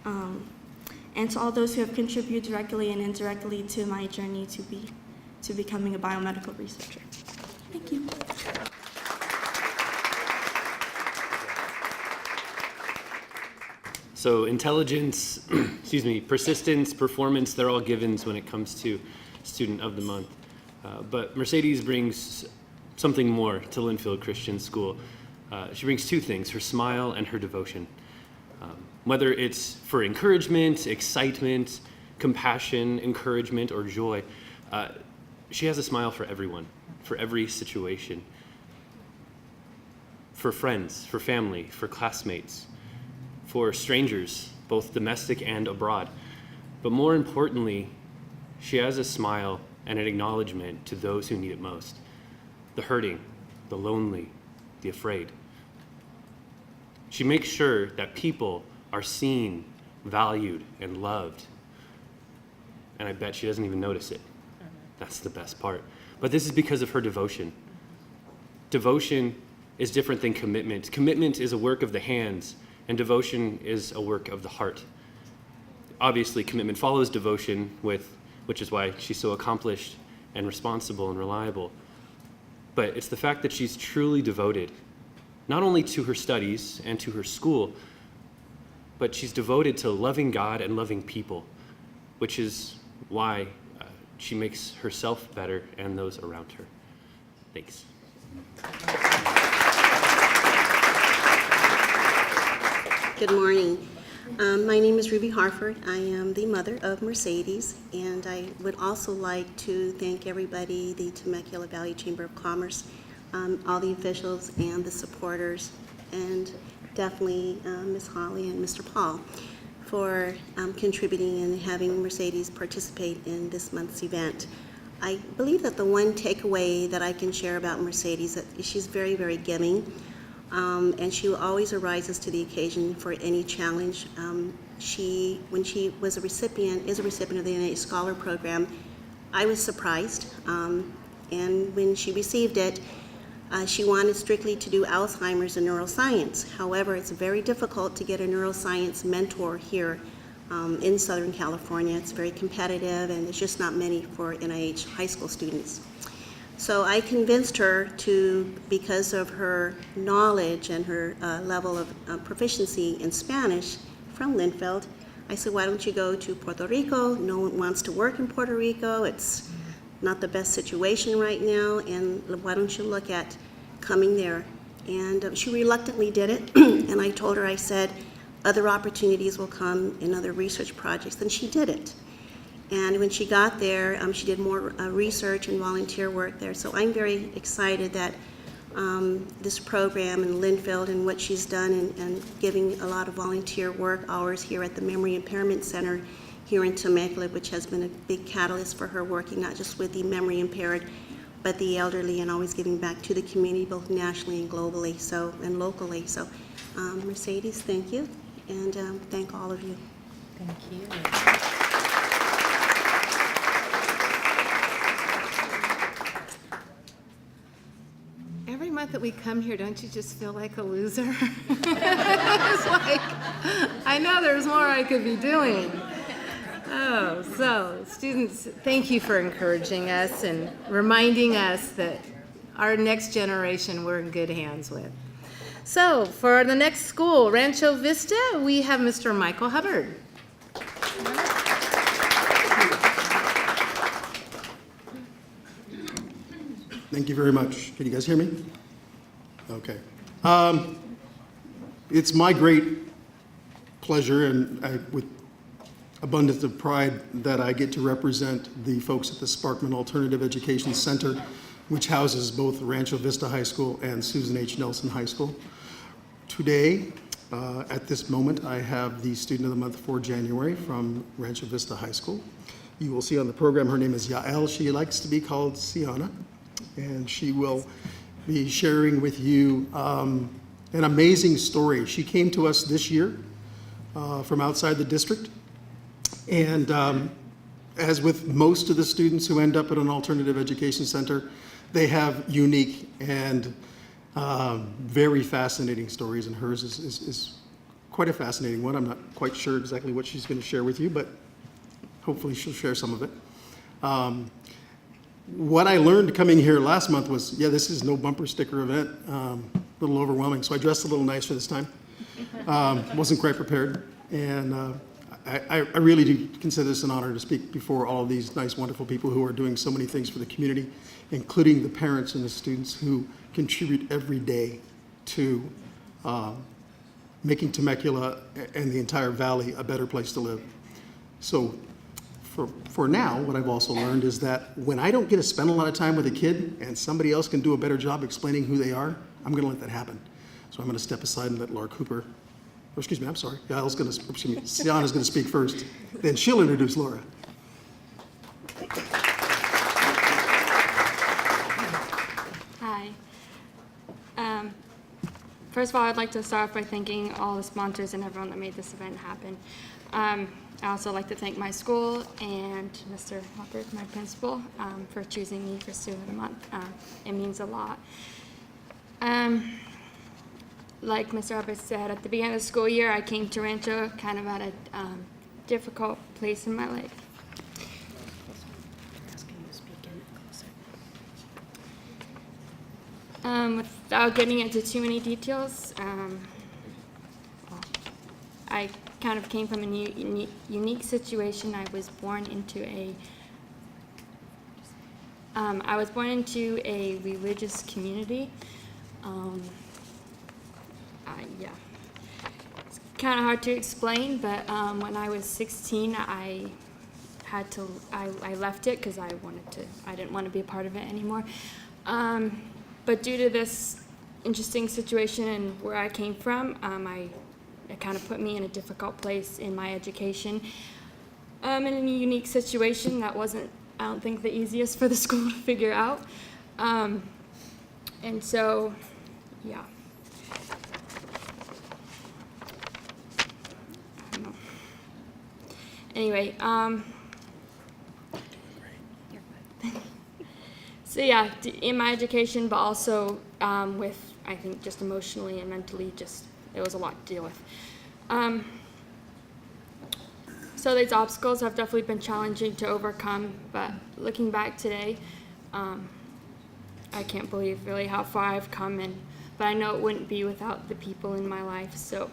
and to all those who have contributed directly and indirectly to my journey to becoming a biomedical researcher. Thank you. So intelligence, persistence, performance, they're all givens when it comes to Student of the Month. But Mercedes brings something more to Linfield Christian School. She brings 2 things, her smile and her devotion. Whether it's for encouragement, excitement, compassion, encouragement, or joy, she has a smile for everyone, for every situation. For friends, for family, for classmates, for strangers, both domestic and abroad. But more importantly, she has a smile and an acknowledgement to those who need it most. The hurting, the lonely, the afraid. She makes sure that people are seen, valued, and loved. And I bet she doesn't even notice it. That's the best part. But this is because of her devotion. Devotion is different than commitment. Commitment is a work of the hands, and devotion is a work of the heart. Obviously, commitment follows devotion, which is why she's so accomplished and responsible and reliable. But it's the fact that she's truly devoted, not only to her studies and to her school, but she's devoted to loving God and loving people, which is why she makes herself better and those around her. Thanks. Good morning. My name is Ruby Harford. I am the mother of Mercedes, and I would also like to thank everybody, the Temecula Valley Chamber of Commerce, all the officials and the supporters, and definitely Ms. Holly and Mr. Paul for contributing and having Mercedes participate in this month's event. I believe that the one takeaway that I can share about Mercedes is that she's very, very giving. And she always arises to the occasion for any challenge. When she was is a recipient of the NIH Scholar Program, I was surprised. And when she received it, She wanted strictly to do Alzheimer's and neuroscience. However, it's very difficult to get a neuroscience mentor here in Southern California. It's very competitive, and there's just not many for NIH high school students. So I convinced her to, because of her knowledge and her level of proficiency in Spanish from Linfield, I said, why don't you go to Puerto Rico? No one wants to work in Puerto Rico. It's not the best situation right now, and why don't you look at coming there? And she reluctantly did it, and I told her, I said, other opportunities will come in other research projects, and she did it. And when she got there, she did more research and volunteer work there. So I'm very excited that this program in Linfield and what she's done and giving a lot of volunteer work hours here at the Memory Impairment Center here in Temecula, which has been a big catalyst for her working not just with the memory impaired, but the elderly, and always giving back to the community both nationally and globally, and locally. So Mercedes, thank you, and thank all of you. Thank you. Every month that we come here, don't you just feel like a loser? It's like, I know there's more I could be doing. Oh, so students, thank you for encouraging us and reminding us that our next generation we're in good hands with. So for the next school, Rancho Vista, we have Mr. Michael Hubbard. Thank you very much. Can you guys hear me? Okay. It's my great pleasure and with abundance of pride that I get to represent the folks at the Sparkman Alternative Education Center, which houses both Rancho Vista High School and Susan H. Nelson High School. Today, at this moment, I have the Student of the Month for January from Rancho Vista High School. You will see on the program her name is Yael. She likes to be called Siana, and she will be sharing with you an amazing story. She came to us this year from outside the district, and as with most of the students who end up at an alternative education center, they have unique and very fascinating stories, and hers is quite a fascinating one. I'm not quite sure exactly what she's going to share with you, but hopefully she'll share some of it. What I learned coming here last month was, yeah, this is no bumper sticker event. A little overwhelming, so I dressed a little nicer this time. Wasn't quite prepared, and I really do consider this an honor to speak before all of these nice, wonderful people who are doing so many things for the community, including the parents and the students who contribute every day to making Temecula and the entire valley a better place to live. So for now, what I've also learned is that when I don't get to spend a lot of time with a kid and somebody else can do a better job explaining who they are, I'm going to let that happen. So I'm going to step aside and let Laura Cooper, or excuse me, I'm sorry, Siana's going to speak first. Then she'll introduce Laura. Hi. First of all, I'd like to start off by thanking all the sponsors and everyone that made this event happen. I also like to thank my school and Mr. Hopper, my principal, for choosing me for Student of the Month. It means a lot. Like Mr. Hopper said, at the beginning of the school year, I came to Rancho kind of at a difficult place in my life. Without getting into too many details, I kind of came from a unique situation. I was born into a religious community. Yeah, it's kind of hard to explain, but when I was 16, I left it because I didn't want to be a part of it anymore. But due to this interesting situation and where I came from, it kind of put me in a difficult place in my education. In a unique situation that wasn't, I don't think, the easiest for the school to figure out. And so, yeah. I don't know. Anyway, So yeah, in my education, but also with, I think, just emotionally and mentally, just it was a lot to deal with. So these obstacles have definitely been challenging to overcome, but looking back today, I can't believe really how far I've come, but I know it wouldn't be without the people in my life. So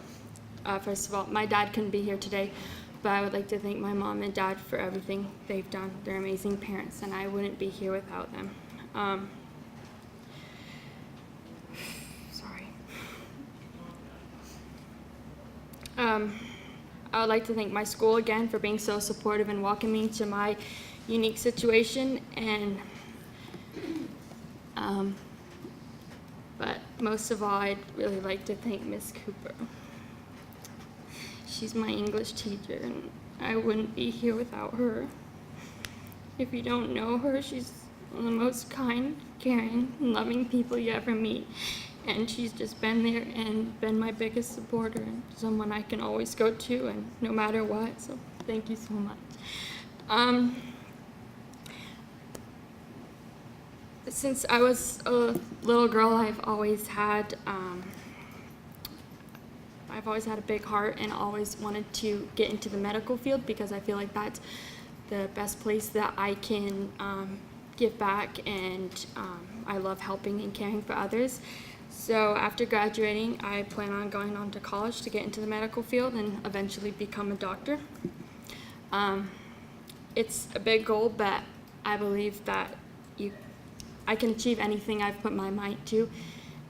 first of all, my dad couldn't be here today, but I would like to thank my mom and dad for everything they've done. They're amazing parents, and I wouldn't be here without them. I would like to thank my school again for being so supportive and welcoming to my unique situation, and but most of all, I'd really like to thank Miss Cooper. She's my English teacher, and I wouldn't be here without her. If you don't know her, she's one of the most kind, caring, and loving people you ever meet. And she's just been there and been my biggest supporter and someone I can always go to, and no matter what. So thank you so much. Since I was a little girl, I've always had a big heart and always wanted to get into the medical field, because I feel like that's the best place that I can give back, and I love helping and caring for others. So after graduating, I plan on going on to college to get into the medical field and eventually become a doctor. It's a big goal, but I believe that I can achieve anything I've put my mind to.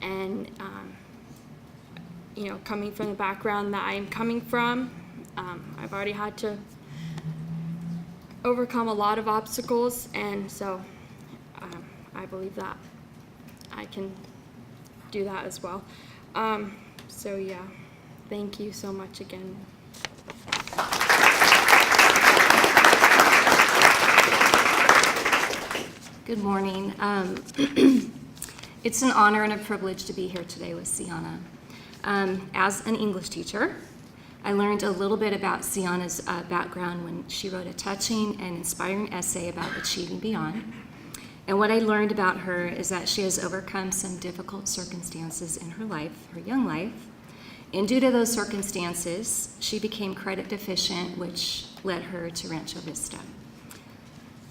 And coming from the background that I'm coming from, I've already had to overcome a lot of obstacles, and so I believe that I can do that as well. So yeah, thank you so much again. Good morning. It's an honor and a privilege to be here today with Sienna. As an English teacher, I learned a little bit about Sienna's background when she wrote a touching and inspiring essay about achieving beyond. And what I learned about her is that she has overcome some difficult circumstances in her life, her young life. And due to those circumstances, she became credit deficient, which led her to Rancho Vista.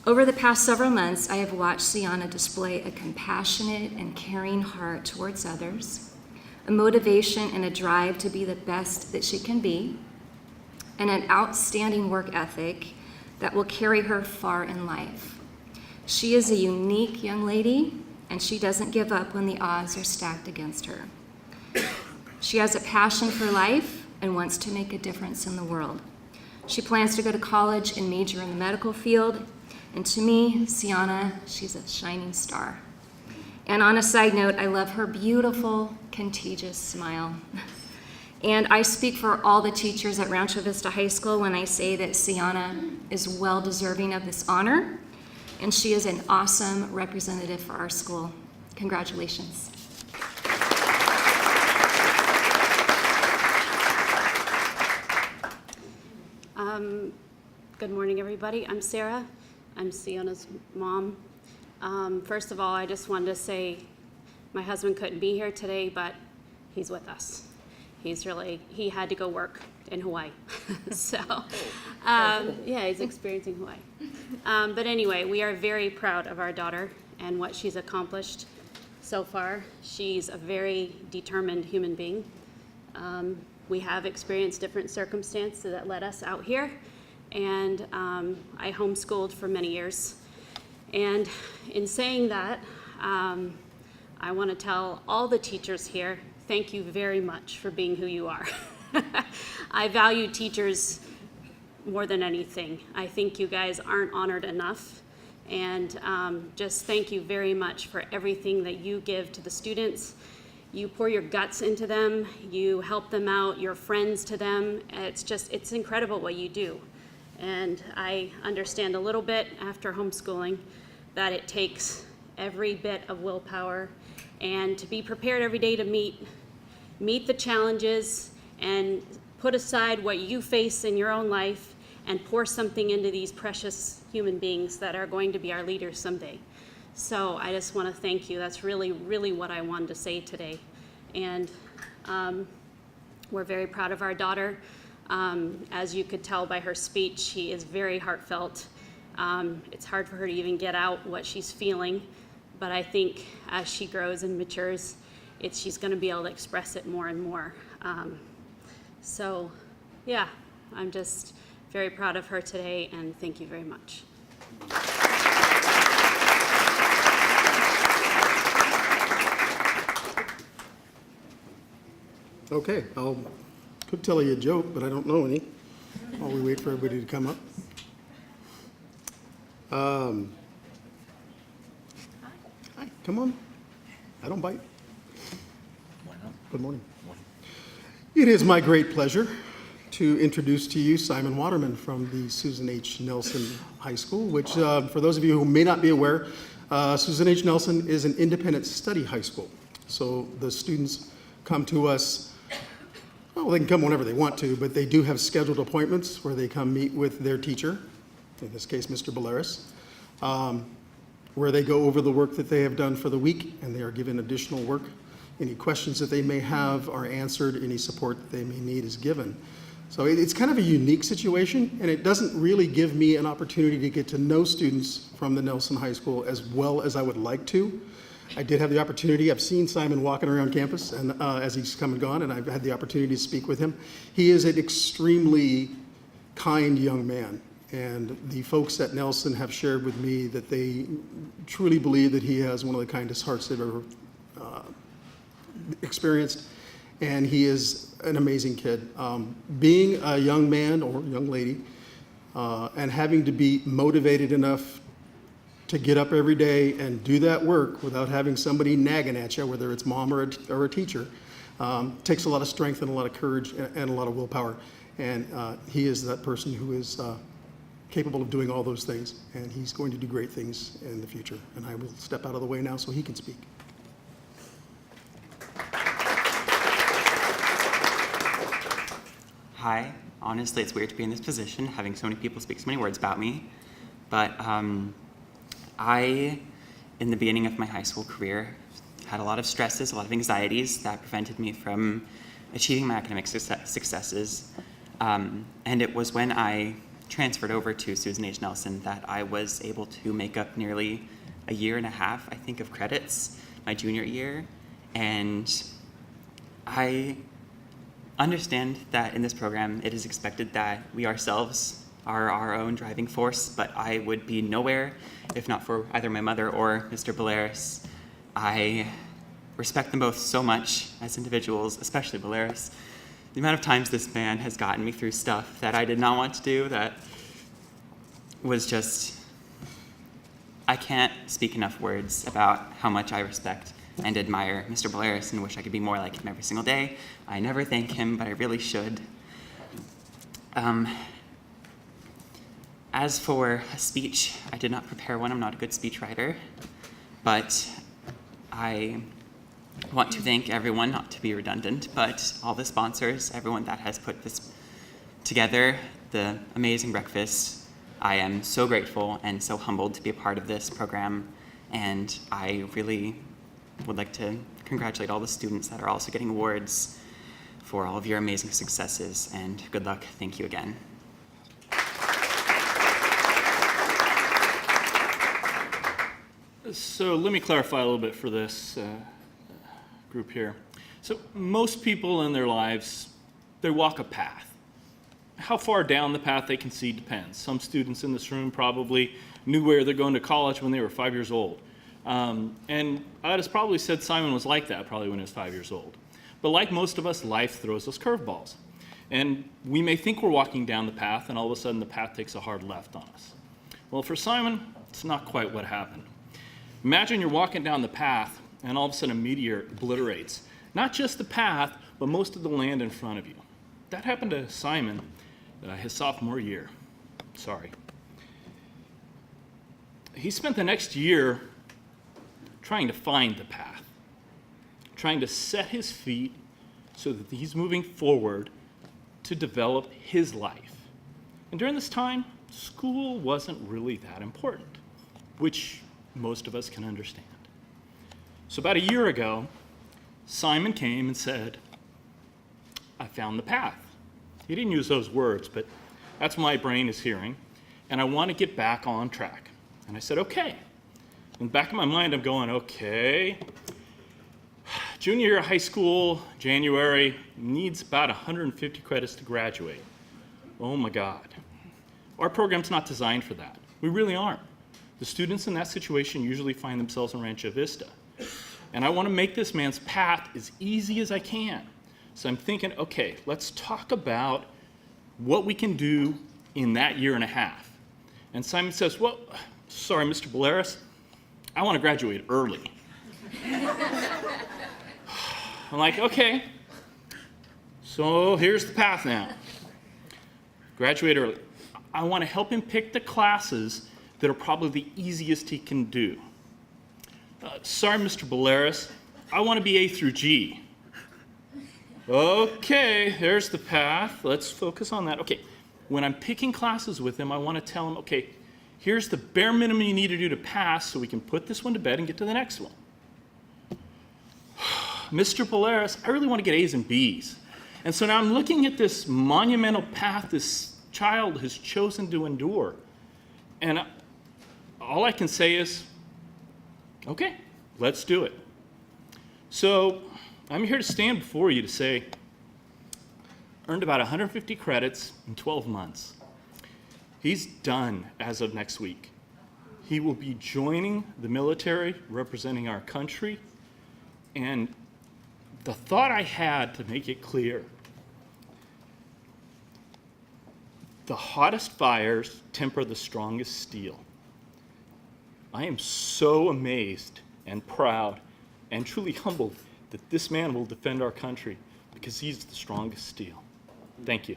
Over the past several months, I have watched Sienna display a compassionate and caring heart towards others, a motivation and a drive to be the best that she can be, and an outstanding work ethic that will carry her far in life. She is a unique young lady, and she doesn't give up when the odds are stacked against her. She has a passion for life and wants to make a difference in the world. She plans to go to college and major in the medical field, and to me, Sienna, she's a shining star. And on a side note, I love her beautiful, contagious smile. And I speak for all the teachers at Rancho Vista High School when I say that Sienna is well deserving of this honor, and she is an awesome representative for our school. Congratulations. Good morning, everybody. I'm Sarah. I'm Sienna's mom. First of all, I just wanted to say my husband couldn't be here today, but he's with us. He had to go work in Hawaii. So, yeah, he's experiencing Hawaii. But anyway, we are very proud of our daughter and what she's accomplished so far. She's a very determined human being. We have experienced different circumstances that led us out here, and I homeschooled for many years. And in saying that, I want to tell all the teachers here, thank you very much for being who you are. I value teachers more than anything. I think you guys aren't honored enough. And just thank you very much for everything that you give to the students. You pour your guts into them, you help them out, you're friends to them. It's incredible what you do. And I understand a little bit after homeschooling that it takes every bit of willpower and to be prepared every day to meet the challenges and put aside what you face in your own life and pour something into these precious human beings that are going to be our leaders someday. So I just want to thank you. That's really, really what I wanted to say today. And we're very proud of our daughter. As you could tell by her speech, she is very heartfelt. It's hard for her to even get out what she's feeling, but I think as she grows and matures, she's going to be able to express it more and more. So, yeah, I'm just very proud of her today, and thank you very much. Okay, could tell you a joke, but I don't know any, while we wait for everybody to come up. Hi, come on. I don't bite. Good morning. It is my great pleasure to introduce to you Simon Waterman from the Susan H. Nelson High School, which, for those of you who may not be aware, Susan H. Nelson is an independent study high school. So the students come to us. Well, they can come whenever they want to, but they do have scheduled appointments where they come meet with their teacher, in this case, Mr. Baleris, where they go over the work that they have done for the week, and they are given additional work. Any questions that they may have are answered. Any support that they may need is given. So it's kind of a unique situation, and it doesn't really give me an opportunity to get to know students from the Nelson High School as well as I would like to. I did have the opportunity. I've seen Simon walking around campus and as he's come and gone, and I've had the opportunity to speak with him. He is an extremely kind young man, and the folks at Nelson have shared with me that they truly believe that he has one of the kindest hearts they've ever experienced, and he is an amazing kid. Being a young man or young lady and having to be motivated enough to get up every day and do that work without having somebody nagging at you, whether it's mom or a teacher, takes a lot of strength and a lot of courage and a lot of willpower. And he is that person who is capable of doing all those things, and he's going to do great things in the future. And I will step out of the way now so he can speak. Hi. Honestly, it's weird to be in this position, having so many people speak so many words about me. But I, in the beginning of my high school career, had a lot of stresses, a lot of anxieties that prevented me from achieving my academic successes. And it was when I transferred over to Susan H. Nelson that I was able to make up nearly a year and a half, I think, of credits my junior year. And I understand that in this program, it is expected that we ourselves are our own driving force, but I would be nowhere if not for either my mother or Mr. Baleris. I respect them both so much as individuals, especially Baleris. The amount of times this man has gotten me through stuff that I did not want to do, that was just, I can't speak enough words about how much I respect and admire Mr. Baleris and wish I could be more like him every single day. I never thank him, but I really should. As for a speech, I did not prepare one. I'm not a good speechwriter, but I want to thank everyone, not to be redundant, but all the sponsors, everyone that has put this together, the amazing breakfast. I am so grateful and so humbled to be a part of this program, and I really would like to congratulate all the students that are also getting awards for all of your amazing successes, and good luck. Thank you again. So let me clarify a little bit for this group here. So most people in their lives, they walk a path. How far down the path they can see depends. Some students in this room probably knew where they're going to college when they were 5 years old. And I'd have probably said Simon was like that probably when he was 5 years old. But like most of us, life throws us curveballs. And we may think we're walking down the path, and all of a sudden the path takes a hard left on us. Well, for Simon, it's not quite what happened. Imagine you're walking down the path, and all of a sudden a meteor obliterates not just the path, but most of the land in front of you. That happened to Simon his sophomore year. Sorry. He spent the next year trying to find the path, trying to set his feet so that he's moving forward to develop his life. And during this time, school wasn't really that important, which most of us can understand. So about a year ago, Simon came and said, I found the path. He didn't use those words, but that's what my brain is hearing, and I want to get back on track. And I said, okay. In the back of my mind, I'm going, okay. Junior year of high school, January, needs about 150 credits to graduate. Oh my God. Our program's not designed for that. We really aren't. The students in that situation usually find themselves in Rancho Vista. And I want to make this man's path as easy as I can. So I'm thinking, okay, let's talk about what we can do in that year and a half. And Simon says, well, sorry, Mr. Bolaris, I want to graduate early. I'm like, okay, so here's the path now. Graduate early. I want to help him pick the classes that are probably the easiest he can do. Sorry, Mr. Bolaris, I want to be A through G. Okay, there's the path. Let's focus on that. Okay, when I'm picking classes with him, I want to tell him, okay, here's the bare minimum you need to do to pass so we can put this one to bed and get to the next one. Mr. Bolaris, I really want to get A's and B's. And so now I'm looking at this monumental path this child has chosen to endure. And all I can say is, okay, let's do it. So I'm here to stand before you to say, earned about 150 credits in 12 months. He's done as of next week. He will be joining the military, representing our country. And the thought I had to make it clear, the hottest fires temper the strongest steel. I am so amazed and proud and truly humbled that this man will defend our country because he's the strongest steel. Thank you.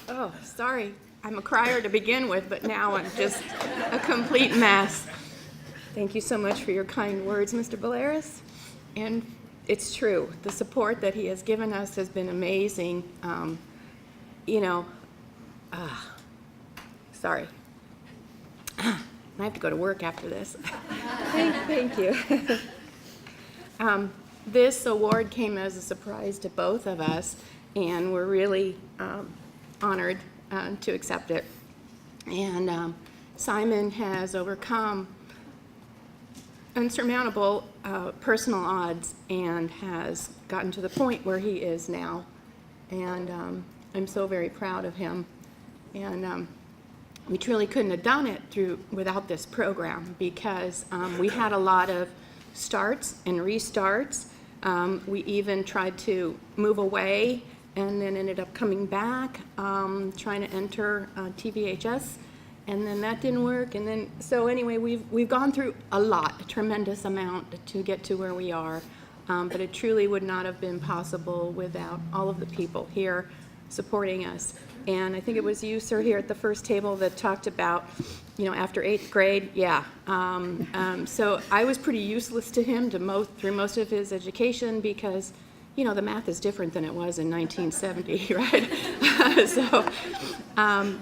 Oh, sorry. I'm a crier to begin with, but now I'm just a complete mess. Thank you so much for your kind words, Mr. Bolaris. And it's true. The support that he has given us has been amazing. Sorry. I have to go to work after this. Thank you. This award came as a surprise to both of us, and we're really honored to accept it. And Simon has overcome unsurmountable personal odds and has gotten to the point where he is now. And I'm so very proud of him. And we truly couldn't have done it without this program because we had a lot of starts and restarts. We even tried to move away and then ended up coming back, trying to enter TVHS, and then that didn't work. And then, so anyway, we've gone through a tremendous amount to get to where we are, but it truly would not have been possible without all of the people here supporting us. And I think it was you, sir, here at the first table that talked about, after 8th grade, so I was pretty useless to him through most of his education because, the math is different than it was in 1970, right?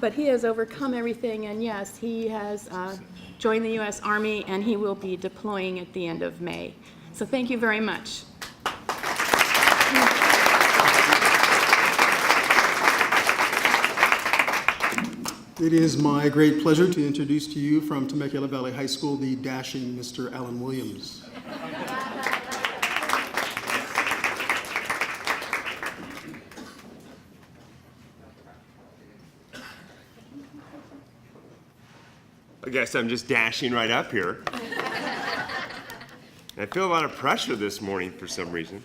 But he has overcome everything, and yes, he has joined the U.S. Army, and he will be deploying at the end of May. So thank you very much. It is my great pleasure to introduce to you from Temecula Valley High School the dashing Mr. Alan Williams. I guess I'm just dashing right up here. I feel a lot of pressure this morning for some reason.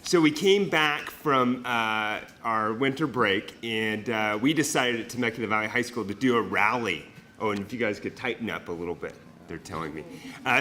So we came back from our winter break, and we decided at Temecula Valley High School to do a rally. Oh, and if you guys could tighten up a little bit, they're telling me.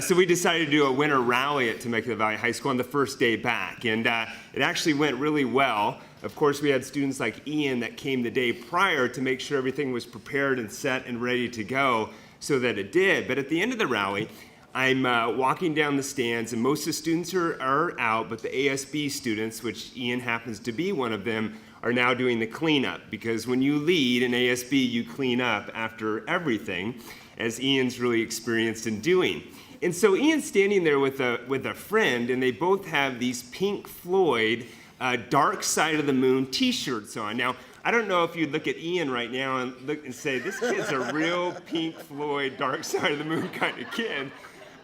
So we decided to do a winter rally at Temecula Valley High School on the first day back, and it actually went really well. Of course, we had students like Ian that came the day prior to make sure everything was prepared and set and ready to go so that it did. But at the end of the rally, I'm walking down the stands, and most of the students are out, but the ASB students, which Ian happens to be one of them, are now doing the cleanup, because when you lead an ASB, you clean up after everything, as Ian's really experienced in doing. And so Ian's standing there with a friend, and they both have these Pink Floyd Dark Side of the Moon t-shirts on. Now, I don't know if you'd look at Ian right now and look and say, this kid's a real Pink Floyd Dark Side of the Moon kind of kid,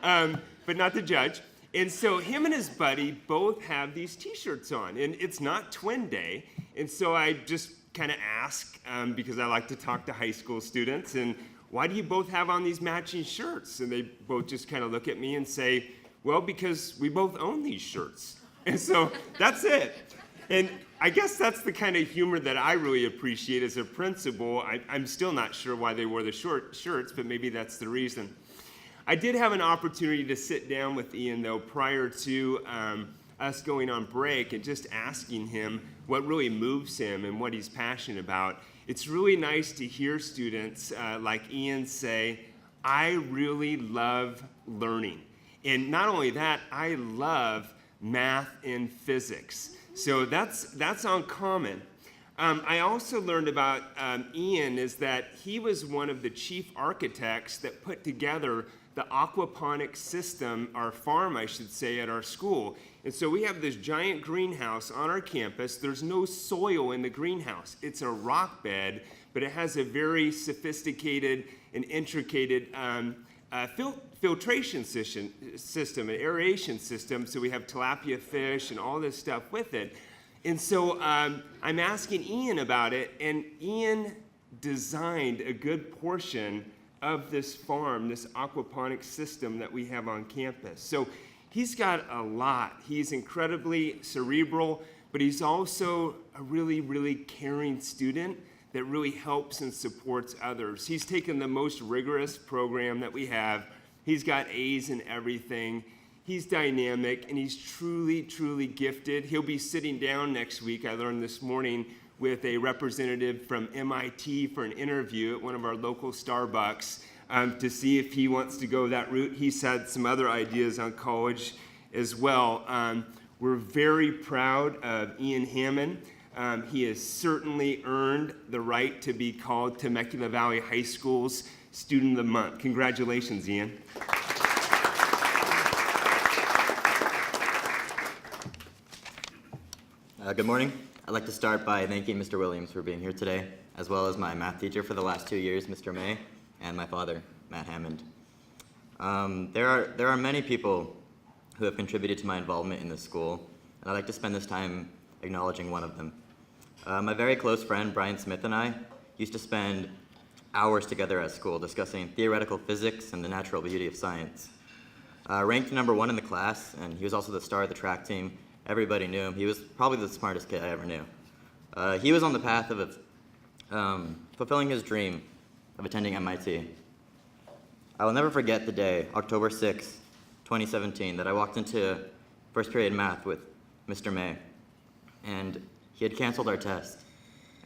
but not to judge. And so him and his buddy both have these t-shirts on, and it's not Twin Day. And so I just kind of ask, because I like to talk to high school students, and why do you both have on these matching shirts? And they both just kind of look at me and say, well, because we both own these shirts. And so that's it. And I guess that's the kind of humor that I really appreciate as a principal. I'm still not sure why they wore the shirts, but maybe that's the reason. I did have an opportunity to sit down with Ian, though, prior to us going on break and just asking him what really moves him and what he's passionate about. It's really nice to hear students like Ian say, I really love learning. And not only that, I love math and physics. So that's uncommon. I also learned about Ian is that he was one of the chief architects that put together the aquaponics system, our farm, I should say, at our school. And so we have this giant greenhouse on our campus. There's no soil in the greenhouse. It's a rock bed, but it has a very sophisticated and intricate filtration system, an aeration system. So we have tilapia fish and all this stuff with it. And so I'm asking Ian about it, and Ian designed a good portion of this farm, this aquaponics system that we have on campus. So he's got a lot. He's incredibly cerebral, but he's also a really, really caring student that really helps and supports others. He's taken the most rigorous program that we have. He's got A's in everything. He's dynamic, and he's truly, truly gifted. He'll be sitting down next week, I learned this morning, with a representative from MIT for an interview at one of our local Starbucks to see if he wants to go that route. He's had some other ideas on college as well. We're very proud of Ian Hammond. He has certainly earned the right to be called Temecula Valley High School's Student of the Month. Congratulations, Ian. Good morning. I'd like to start by thanking Mr. Williams for being here today, as well as my math teacher for the last 2 years, Mr. May, and my father, Matt Hammond. There are many people who have contributed to my involvement in this school, and I'd like to spend this time acknowledging one of them. My very close friend, Brian Smith, and I used to spend hours together at school discussing theoretical physics and the natural beauty of science. Ranked #1 in the class, and he was also the star of the track team. Everybody knew him. He was probably the smartest kid I ever knew. He was on the path of fulfilling his dream of attending MIT. I will never forget the day, October 6, 2017, that I walked into first period math with Mr. May, and he had canceled our test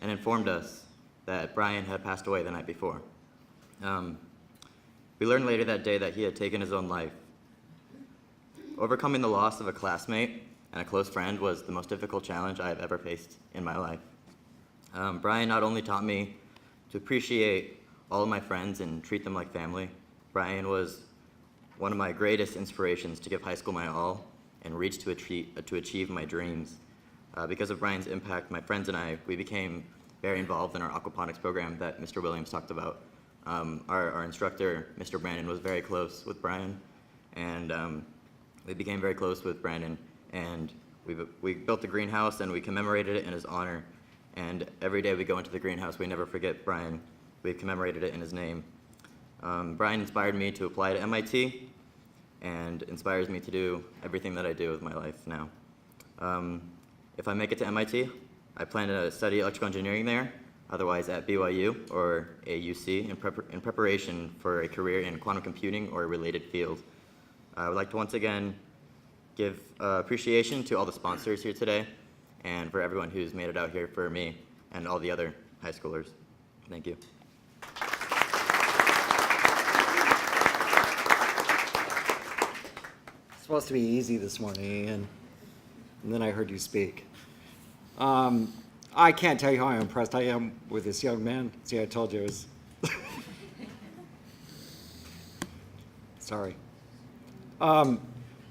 and informed us that Brian had passed away the night before. We learned later that day that he had taken his own life. Overcoming the loss of a classmate and a close friend was the most difficult challenge I have ever faced in my life. Brian not only taught me to appreciate all of my friends and treat them like family, Brian was one of my greatest inspirations to give high school my all and reach to achieve my dreams. Because of Brian's impact, my friends and I, we became very involved in our aquaponics program that Mr. Williams talked about. Our instructor, Mr. Brandon, was very close with Brian, and we became very close with Brandon. And we built the greenhouse and we commemorated it in his honor. And every day we go into the greenhouse, we never forget Brian. We commemorated it in his name. Brian inspired me to apply to MIT and inspires me to do everything that I do with my life now. If I make it to MIT, I plan to study electrical engineering there, otherwise at BYU or AUC in preparation for a career in quantum computing or a related field. I would like to once again give appreciation to all the sponsors here today and for everyone who's made it out here for me and all the other high schoolers. Thank you. supposed to be easy this morning, and then I heard you speak. I can't tell you how impressed I am with this young man. See, I told you it was... Sorry. To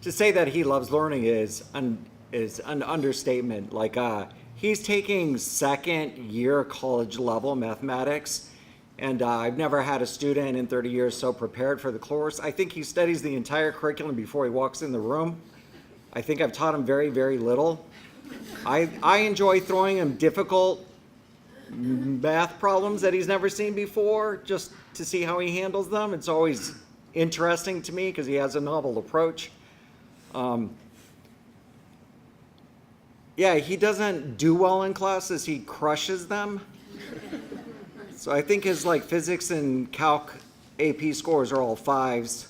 say that he loves learning is an understatement. Like, he's taking second-year college-level mathematics, and I've never had a student in 30 years so prepared for the course. I think he studies the entire curriculum before he walks in the room. I think I've taught him very, very little. I enjoy throwing him difficult math problems that he's never seen before, just to see how he handles them. It's always interesting to me because he has a novel approach. Yeah, he doesn't do well in classes, he crushes them. So I think his physics and calc AP scores are all 5s.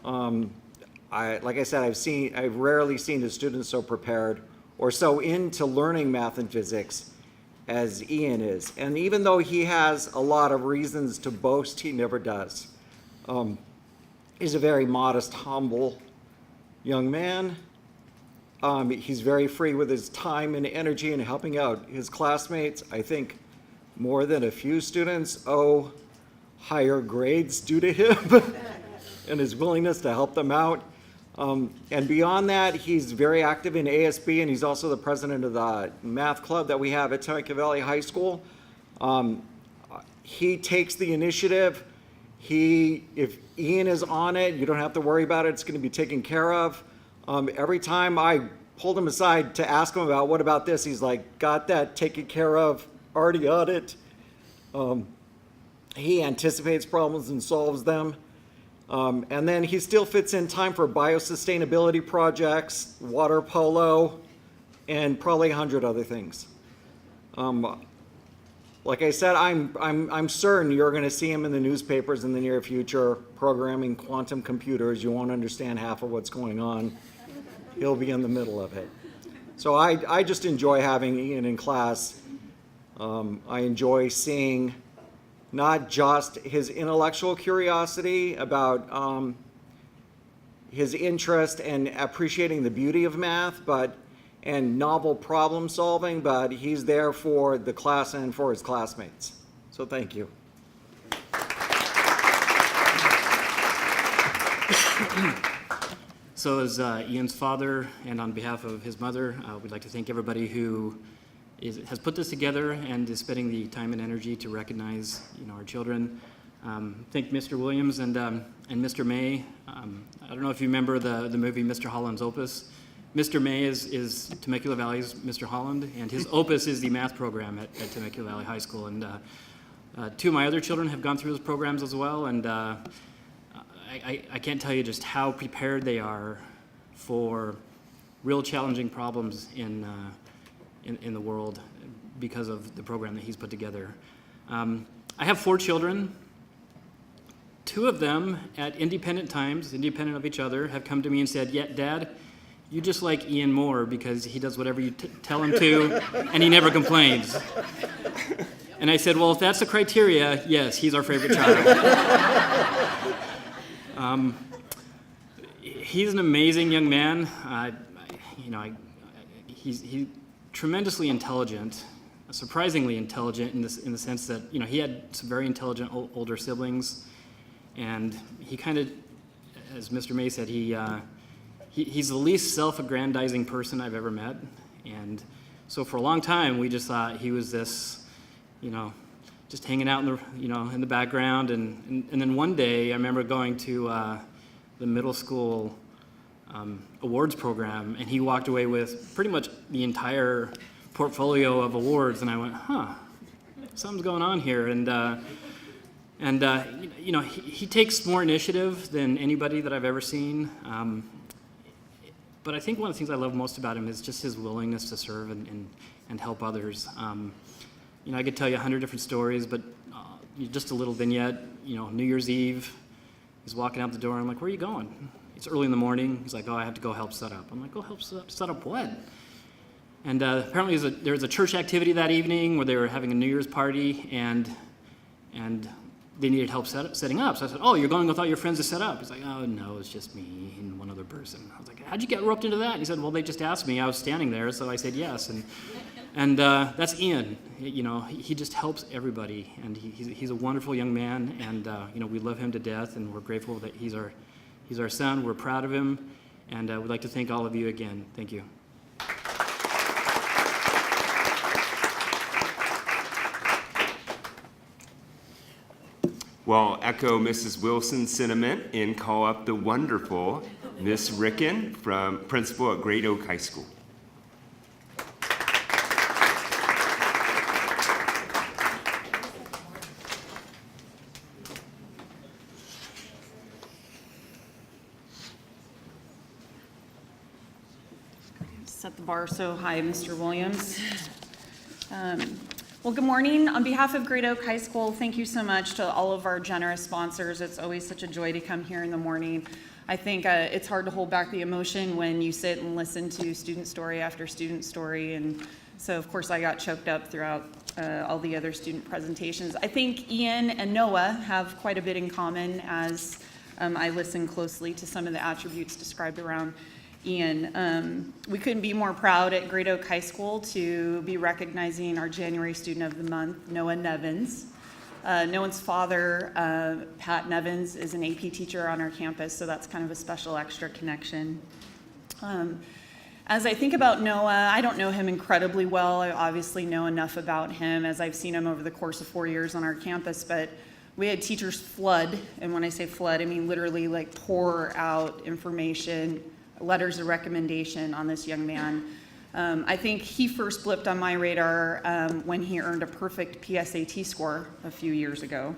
Like I said, I've rarely seen a student so prepared or so into learning math and physics as Ian is. And even though he has a lot of reasons to boast, he never does. He's a very modest, humble young man. He's very free with his time and energy in helping out his classmates. I think more than a few students owe higher grades due to him and his willingness to help them out. And beyond that, he's very active in ASB, and he's also the president of the math club that we have at Temecula Valley High School. He takes the initiative. If Ian is on it, you don't have to worry about it. It's going to be taken care of. Every time I pulled him aside to ask him about what about this, he's like, got that taken care of, already on it. He anticipates problems and solves them. And then he still fits in time for biosustainability projects, water polo, and probably 100 other things. Like I said, I'm certain you're going to see him in the newspapers in the near future, programming quantum computers. You won't understand half of what's going on. He'll be in the middle of it. So I just enjoy having Ian in class. I enjoy seeing not just his intellectual curiosity about his interest and appreciating the beauty of math, and novel problem solving, but he's there for the class and for his classmates. So thank you. So as Ian's father and on behalf of his mother, we'd like to thank everybody who has put this together and is spending the time and energy to recognize our children. Thank Mr. Williams and Mr. May. I don't know if you remember the movie Mr. Holland's Opus. Mr. May is Temecula Valley's Mr. Holland, and his opus is the math program at Temecula Valley High School. And two of my other children have gone through those programs as well, and I can't tell you just how prepared they are for real challenging problems in the world because of the program that he's put together. I have 4 children. 2 of them at independent times, independent of each other, have come to me and said, "Yeah, Dad, you just like Ian more because he does whatever you tell him to, and he never complains." And I said, "Well, if that's the criteria, yes, he's our favorite child." He's an amazing young man. He's tremendously intelligent, surprisingly intelligent in the sense that he had some very intelligent older siblings, and he kind of, as Mr. May said, he's the least self-aggrandizing person I've ever met. And so for a long time, we just thought he was this, just hanging out in the background. And then one day, I remember going to the middle school awards program, and he walked away with pretty much the entire portfolio of awards. And I went, something's going on here. And he takes more initiative than anybody that I've ever seen. But I think one of the things I love most about him is just his willingness to serve and help others. I could tell you 100 different stories, but just a little vignette. New Year's Eve, he's walking out the door. I'm like, "Where are you going?" It's early in the morning. He's like, "Oh, I have to go help set up." I'm like, "Go help set up what?" And apparently there was a church activity that evening where they were having a New Year's party, and they needed help setting up. So I said, oh, you're going with all your friends to set up? He's like, oh, no, it's just me and one other person. I was like, how'd you get roped into that? And he said, well, they just asked me. I was standing there, so I said yes. And that's Ian. You know, he just helps everybody, and he's a wonderful young man, and you know, we love him to death, and we're grateful that he's our son. We're proud of him, and we'd like to thank all of you again. Thank you. Well, echo Mrs. Wilson's sentiment and call up the wonderful Miss Ricken, principal at Great Oak High School. Set the bar so high, Mr. Williams. Well, good morning. On behalf of Great Oak High School, thank you so much to all of our generous sponsors. It's always such a joy to come here in the morning. I think it's hard to hold back the emotion when you sit and listen to student story after student story. And so, of course, I got choked up throughout all the other student presentations. I think Ian and Noah have quite a bit in common as I listen closely to some of the attributes described around Ian. We couldn't be more proud at Great Oak High School to be recognizing our January Student of the Month, Noah Nevins. Noah's father, Pat Nevins, is an AP teacher on our campus, so that's kind of a special extra connection. As I think about Noah, I don't know him incredibly well. I obviously know enough about him as I've seen him over the course of 4 years on our campus, but we had teachers flood, and when I say flood, I mean literally like pour out information, letters of recommendation on this young man. I think he first blipped on my radar when he earned a perfect PSAT score a few years ago.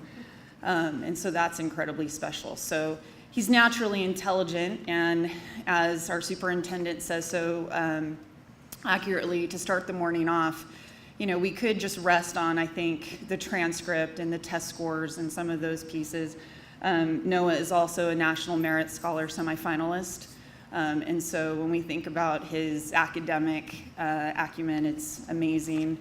And so that's incredibly special. So he's naturally intelligent, and as our superintendent says so accurately to start the morning off, you know, we could just rest on, I think, the transcript and the test scores and some of those pieces. Noah is also a National Merit Scholar semifinalist. And so when we think about his academic acumen, it's amazing.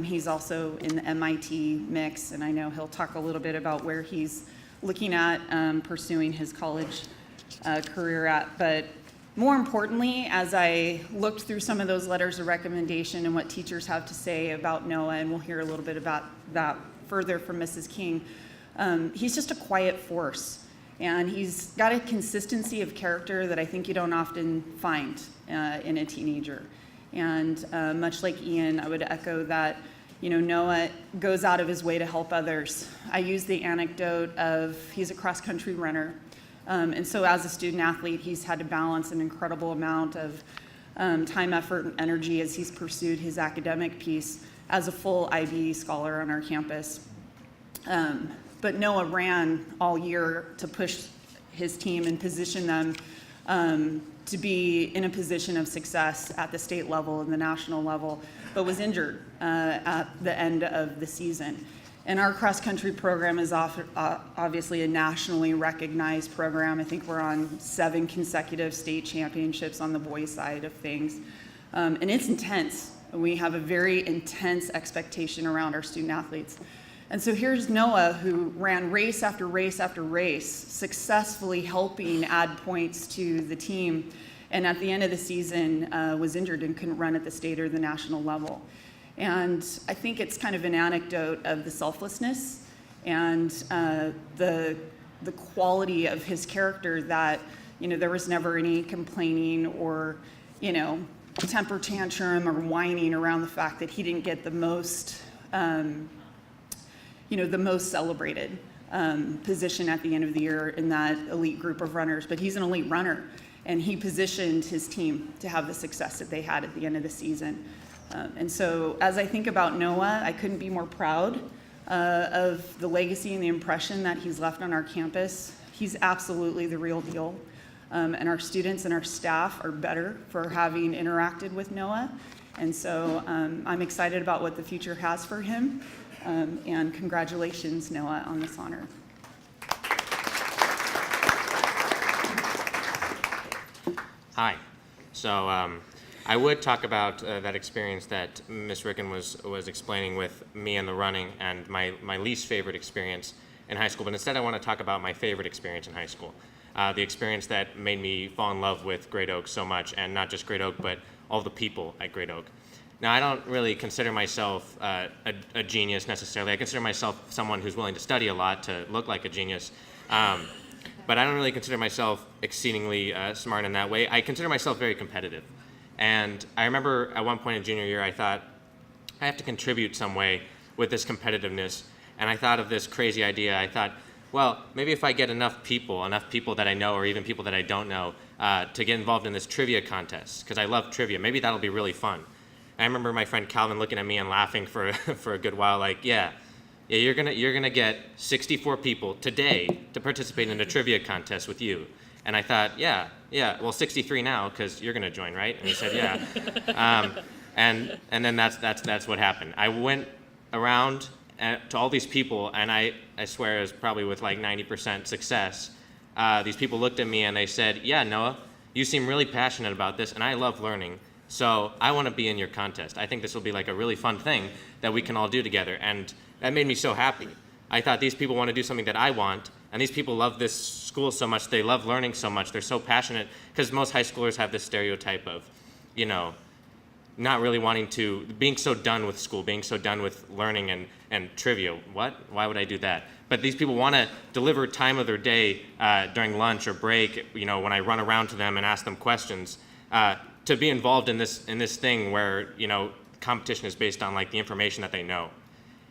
He's also in the MIT mix, and I know he'll talk a little bit about where he's looking at pursuing his college career at. But more importantly, as I looked through some of those letters of recommendation and what teachers have to say about Noah, and we'll hear a little bit about that further from Mrs. King, he's just a quiet force. And he's got a consistency of character that I think you don't often find in a teenager. And much like Ian, I would echo that, you know, Noah goes out of his way to help others. I use the anecdote of he's a cross-country runner. And so as a student athlete, he's had to balance an incredible amount of time, effort, and energy as he's pursued his academic piece as a full IB scholar on our campus. But Noah ran all year to push his team and position them to be in a position of success at the state level and the national level, but was injured at the end of the season. And our cross-country program is obviously a nationally recognized program. I think we're on 7 consecutive state championships on the boys' side of things. And it's intense. We have a very intense expectation around our student athletes. And so here's Noah, who ran race after race after race, successfully helping add points to the team, and at the end of the season was injured and couldn't run at the state or the national level. And I think it's kind of an anecdote of the selflessness and the quality of his character that, you know, there was never any complaining or, you know, temper tantrum or whining around the fact that he didn't get the most the most celebrated position at the end of the year in that elite group of runners. But he's an elite runner, and he positioned his team to have the success that they had at the end of the season. And so as I think about Noah, I couldn't be more proud of the legacy and the impression that he's left on our campus. He's absolutely the real deal. And our students and our staff are better for having interacted with Noah. And so I'm excited about what the future has for him. And congratulations, Noah, on this honor. Hi. So I would talk about that experience that Ms. Ricken was explaining with me and the running, and my least favorite experience in high school, but instead I want to talk about my favorite experience in high school. The experience that made me fall in love with Great Oak so much, and not just Great Oak, but all the people at Great Oak. Now, I don't really consider myself a genius necessarily. I consider myself someone who's willing to study a lot to look like a genius. But I don't really consider myself exceedingly smart in that way. I consider myself very competitive. And I remember at one point in junior year, I thought, I have to contribute some way with this competitiveness. And I thought of this crazy idea. I thought, well, maybe if I get enough people that I know or even people that I don't know to get involved in this trivia contest, because I love trivia, maybe that'll be really fun. I remember my friend Calvin looking at me and laughing for a good while, like, yeah, you're gonna get 64 people today to participate in a trivia contest with you. And I thought, yeah, well, 63 now, because you're gonna join, right? And he said, yeah. And then that's what happened. I went around to all these people, and I swear it was probably with like 90% success. These people looked at me and they said, yeah, Noah, you seem really passionate about this, and I love learning, so I want to be in your contest. I think this will be like a really fun thing that we can all do together. And that made me so happy. I thought these people want to do something that I want, and these people love this school so much, they love learning so much, they're so passionate, because most high schoolers have this stereotype of, you know, not really wanting to, being so done with school, being so done with learning and trivia. What? Why would I do that? But these people want to deliver time of their day during lunch or break, you know, when I run around to them and ask them questions, to be involved in this thing where, you know, competition is based on like the information that they know.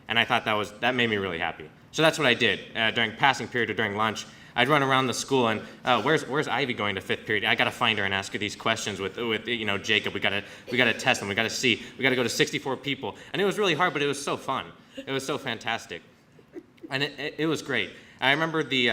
And I thought that made me really happy. So that's what I did during passing period or during lunch. I'd run around the school and where's Ivy going to fifth period? I got to find her and ask her these questions with you know, Jacob. We got to test them. We got to see. We got to go to 64 people. And it was really hard, but it was so fun. It was so fantastic, and it was great. I remember they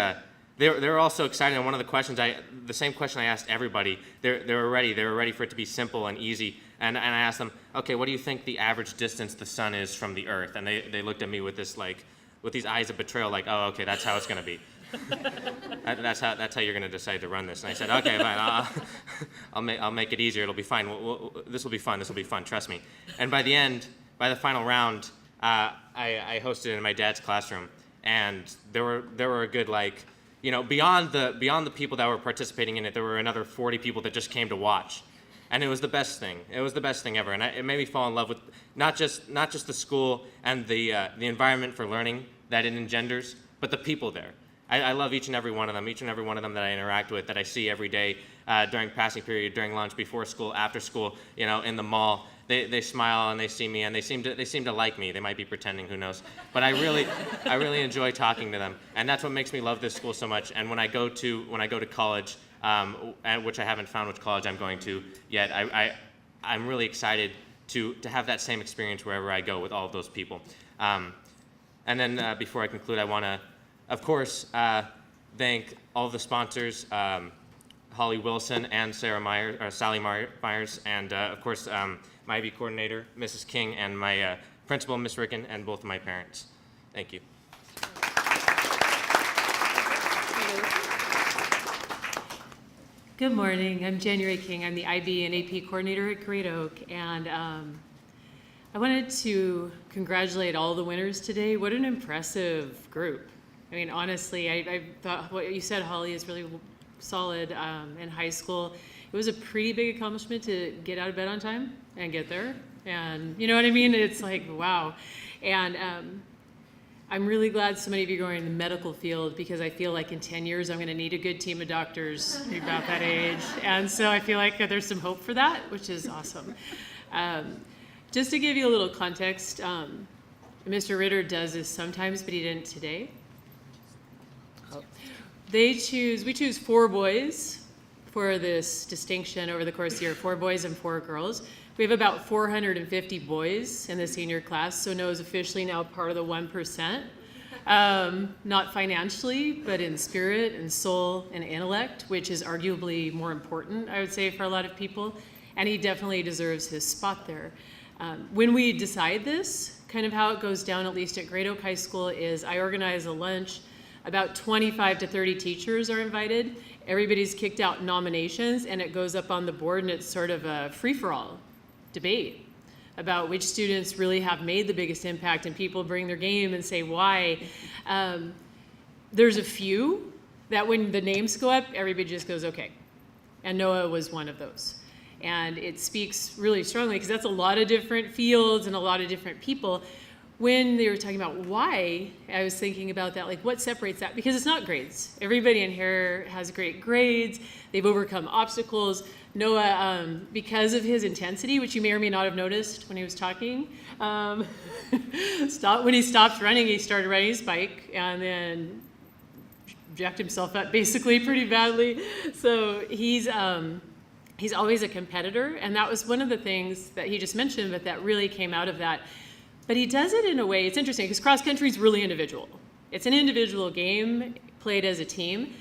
were all so excited. And one of the questions the same question I asked everybody. They were ready for it to be simple and easy. And I asked them, okay, what do you think the average distance the sun is from the Earth? And they looked at me with this with these eyes of betrayal, like, oh, okay, that's how it's going to be. That's how you're going to decide to run this. And I said, okay, fine, I'll make it easier. It'll be fine. This will be fun. This will be fun. Trust me. And by the final round, I hosted it in my dad's classroom, and there were a good you know, beyond the people that were participating in it, there were another 40 people that just came to watch. And it was the best thing. It was the best thing ever, and it made me fall in love with not just the school and the environment for learning that it engenders, but the people there. I love each and every one of them that I interact with, that I see every day during passing period, during lunch, before school, after school, you know, in the mall. They smile and they see me and they seem to like me. They might be pretending, who knows? But I really enjoy talking to them, and that's what makes me love this school so much. And when I go to college, which I haven't found which college I'm going to yet, I'm really excited to have that same experience wherever I go with all of those people. And then before I conclude, I want to, of course, thank all of the sponsors, Holly Wilson and Sally Myers, and of course, my IB coordinator, Mrs. King, and my principal, Miss Ricken, and both of my parents. Thank you. Good morning. I'm January King. I'm the IB and AP coordinator at Great Oak, and I wanted to congratulate all the winners today. What an impressive group. I mean, honestly, I thought what you said, Holly, is really solid in high school. It was a pretty big accomplishment to get out of bed on time and get there. And you know what I mean? It's like, wow. And I'm really glad so many of you are going in the medical field, because I feel like in 10 years I'm going to need a good team of doctors about that age. And so I feel like there's some hope for that, which is awesome. Just to give you a little context, Mr. Ritter does this sometimes, but he didn't today. We choose 4 boys for this distinction over the course of the year, 4 boys and 4 girls. We have about 450 boys in the senior class, so Noah's officially now part of the 1%. Not financially, but in spirit and soul and intellect, which is arguably more important, I would say, for a lot of people. And he definitely deserves his spot there. When we decide this, kind of how it goes down, at least at Great Oak High School, is I organize a lunch. About 25 to 30 teachers are invited. Everybody's kicked out nominations, and it goes up on the board, and it's sort of a free-for-all debate about which students really have made the biggest impact, and people bring their game and say why. there's a few that when the names go up, everybody just goes, okay. And Noah was one of those. And it speaks really strongly because that's a lot of different fields and a lot of different people. When they were talking about why, I was thinking about that, like what separates that? Because it's not grades. Everybody in here has great grades. They've overcome obstacles. Noah, because of his intensity, which you may or may not have noticed when he was talking, when he stopped running, he started riding his bike and then jacked himself up basically pretty badly. So he's always a competitor, and that was one of the things that he just mentioned, but that really came out of that. But he does it in a way, it's interesting, because cross country is really individual. It's an individual game played as a team.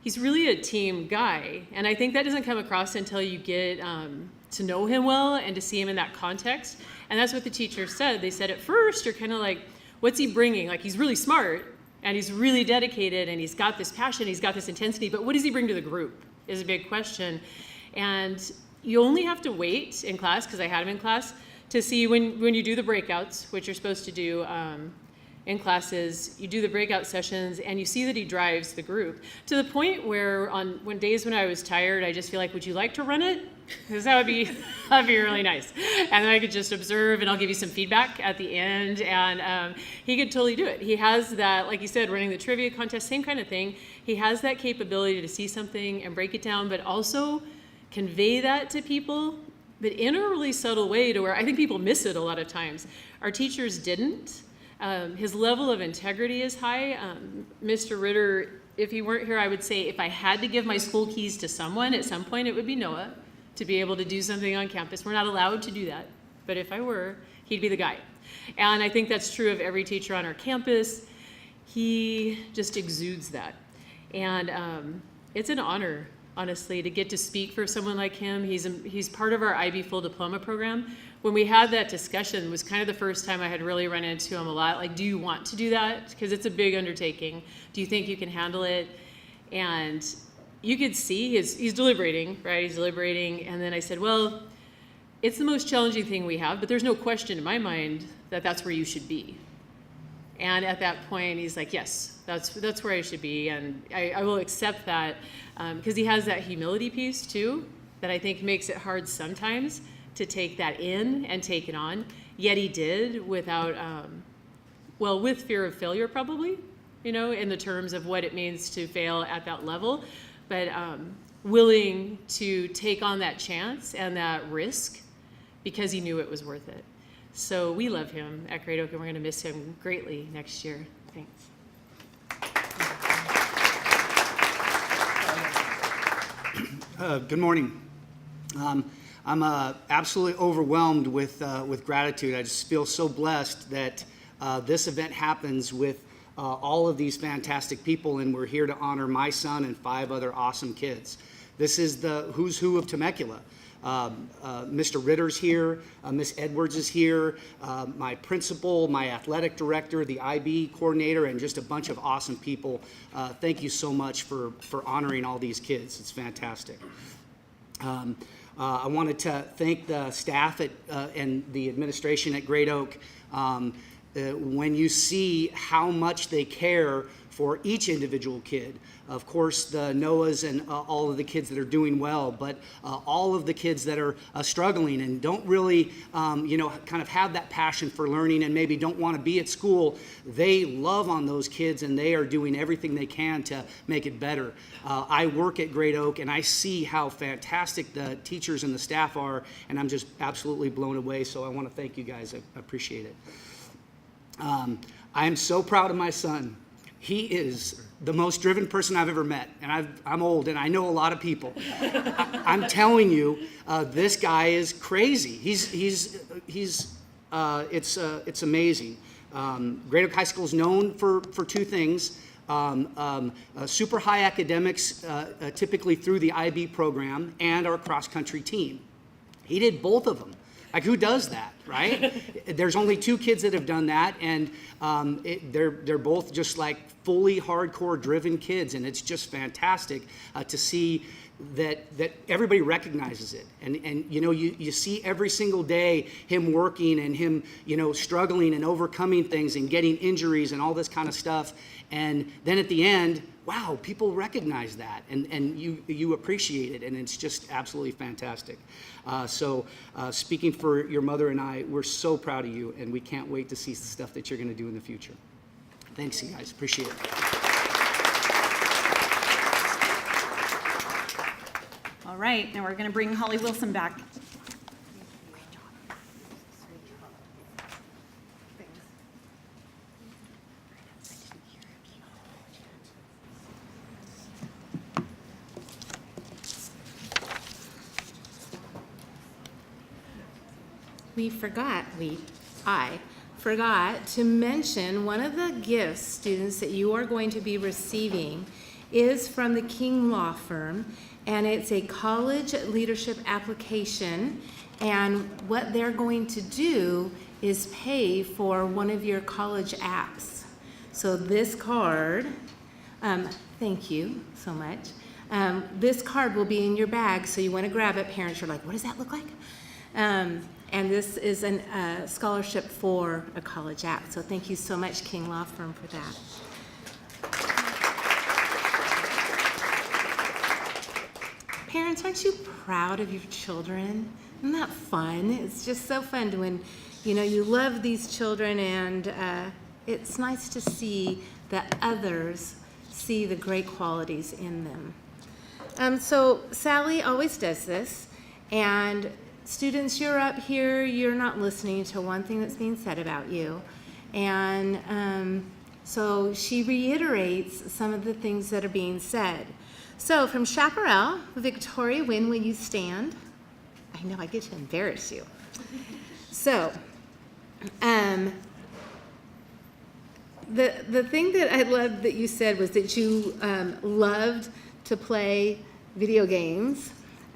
He's really a team guy, and I think that doesn't come across until you get to know him well and to see him in that context. And that's what the teacher said. They said at first, you're kind of like, what's he bringing? Like, he's really smart, and he's really dedicated, and he's got this passion, he's got this intensity, but what does he bring to the group is a big question. And you only have to wait in class, because I had him in class, to see when you do the breakouts, which you're supposed to do in classes, you do the breakout sessions, and you see that he drives the group to the point where when days when I was tired, I just feel like, would you like to run it? Because that'd be really nice. And then I could just observe, and I'll give you some feedback at the end, and he could totally do it. He has that, like you said, running the trivia contest, same kind of thing. He has that capability to see something and break it down, but also convey that to people, but in a really subtle way to where I think people miss it a lot of times. Our teachers didn't. His level of integrity is high. Mr. Ritter, if he weren't here, I would say if I had to give my school keys to someone at some point, it would be Noah, to be able to do something on campus. We're not allowed to do that, but if I were, he'd be the guy. And I think that's true of every teacher on our campus. He just exudes that. And it's an honor, honestly, to get to speak for someone like him. He's part of our IB Full Diploma program. When we had that discussion, it was kind of the first time I had really run into him a lot. Like, do you want to do that? Because it's a big undertaking. Do you think you can handle it? And you could see he's deliberating, right? He's deliberating. And then I said, well, it's the most challenging thing we have, but there's no question in my mind that that's where you should be. And at that point, he's like, yes, that's where I should be. And I will accept that because he has that humility piece too that I think makes it hard sometimes to take that in and take it on. Yet he did without, with fear of failure probably, in the terms of what it means to fail at that level, but willing to take on that chance and that risk because he knew it was worth it. So we love him at Great Oak, and we're going to miss him greatly next year. Thanks. Good morning. I'm absolutely overwhelmed with gratitude. I just feel so blessed that this event happens with all of these fantastic people, and we're here to honor my son and 5 other awesome kids. This is the who's who of Temecula. Mr. Ritter's here, Miss Edwards is here, my principal, my athletic director, the IB coordinator, and just a bunch of awesome people. Thank you so much for honoring all these kids. It's fantastic. I wanted to thank the staff and the administration at Great Oak. When you see how much they care for each individual kid, of course, the Noahs and all of the kids that are doing well, but all of the kids that are struggling and don't really, kind of have that passion for learning and maybe don't want to be at school, they love on those kids and they are doing everything they can to make it better. I work at Great Oak and I see how fantastic the teachers and the staff are, and I'm just absolutely blown away, so I want to thank you guys. I appreciate it. I am so proud of my son. He is the most driven person I've ever met, and I'm old and I know a lot of people. I'm telling you, this guy is crazy. It's amazing. Great Oak High School is known for 2 things: super high academics, typically through the IB program, and our cross country team. He did both of them. Like, who does that, right? There's only 2 kids that have done that, and they're both just like fully hardcore driven kids, and it's just fantastic to see that everybody recognizes it. And you know, you see every single day him working and him, you know, struggling and overcoming things and getting injuries and all this kind of stuff. And then at the end, wow, people recognize that and you appreciate it, and it's just absolutely fantastic. So speaking for your mother and I, we're so proud of you, and we can't wait to see the stuff that you're going to do in the future. Thanks, you guys. Appreciate it. All right, now we're going to bring Holly Wilson back. I forgot to mention one of the gifts, students, that you are going to be receiving is from the King Law Firm, and it's a college leadership application, and what they're going to do is pay for one of your college apps. So this card, thank you so much. This card will be in your bag, so you want to grab it. Parents are like, what does that look like? And this is a scholarship for a college app. So thank you so much, King Law Firm, for that. Parents, aren't you proud of your children? Isn't that fun? It's just so fun when, you know, you love these children, and it's nice to see that others see the great qualities in them. So Sally always does this, and students, you're up here, you're not listening to one thing that's being said about you. And so she reiterates some of the things that are being said. So from Chaparral, Victoria Winn, will you stand? I know, I get to embarrass you. So, the thing that I loved that you said was that you loved to play video games.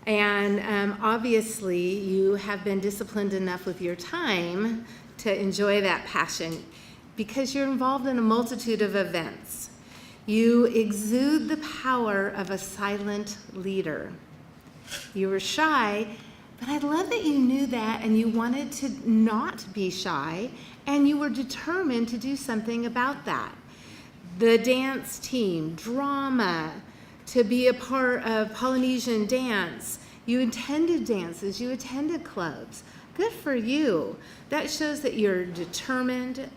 And obviously, you have been disciplined enough with your time to enjoy that passion because you're involved in a multitude of events. You exude the power of a silent leader. You were shy, but I love that you knew that and you wanted to not be shy, and you were determined to do something about that. The dance team, drama, to be a part of Polynesian dance. You attended dances, you attended clubs. Good for you. That shows that you're determined.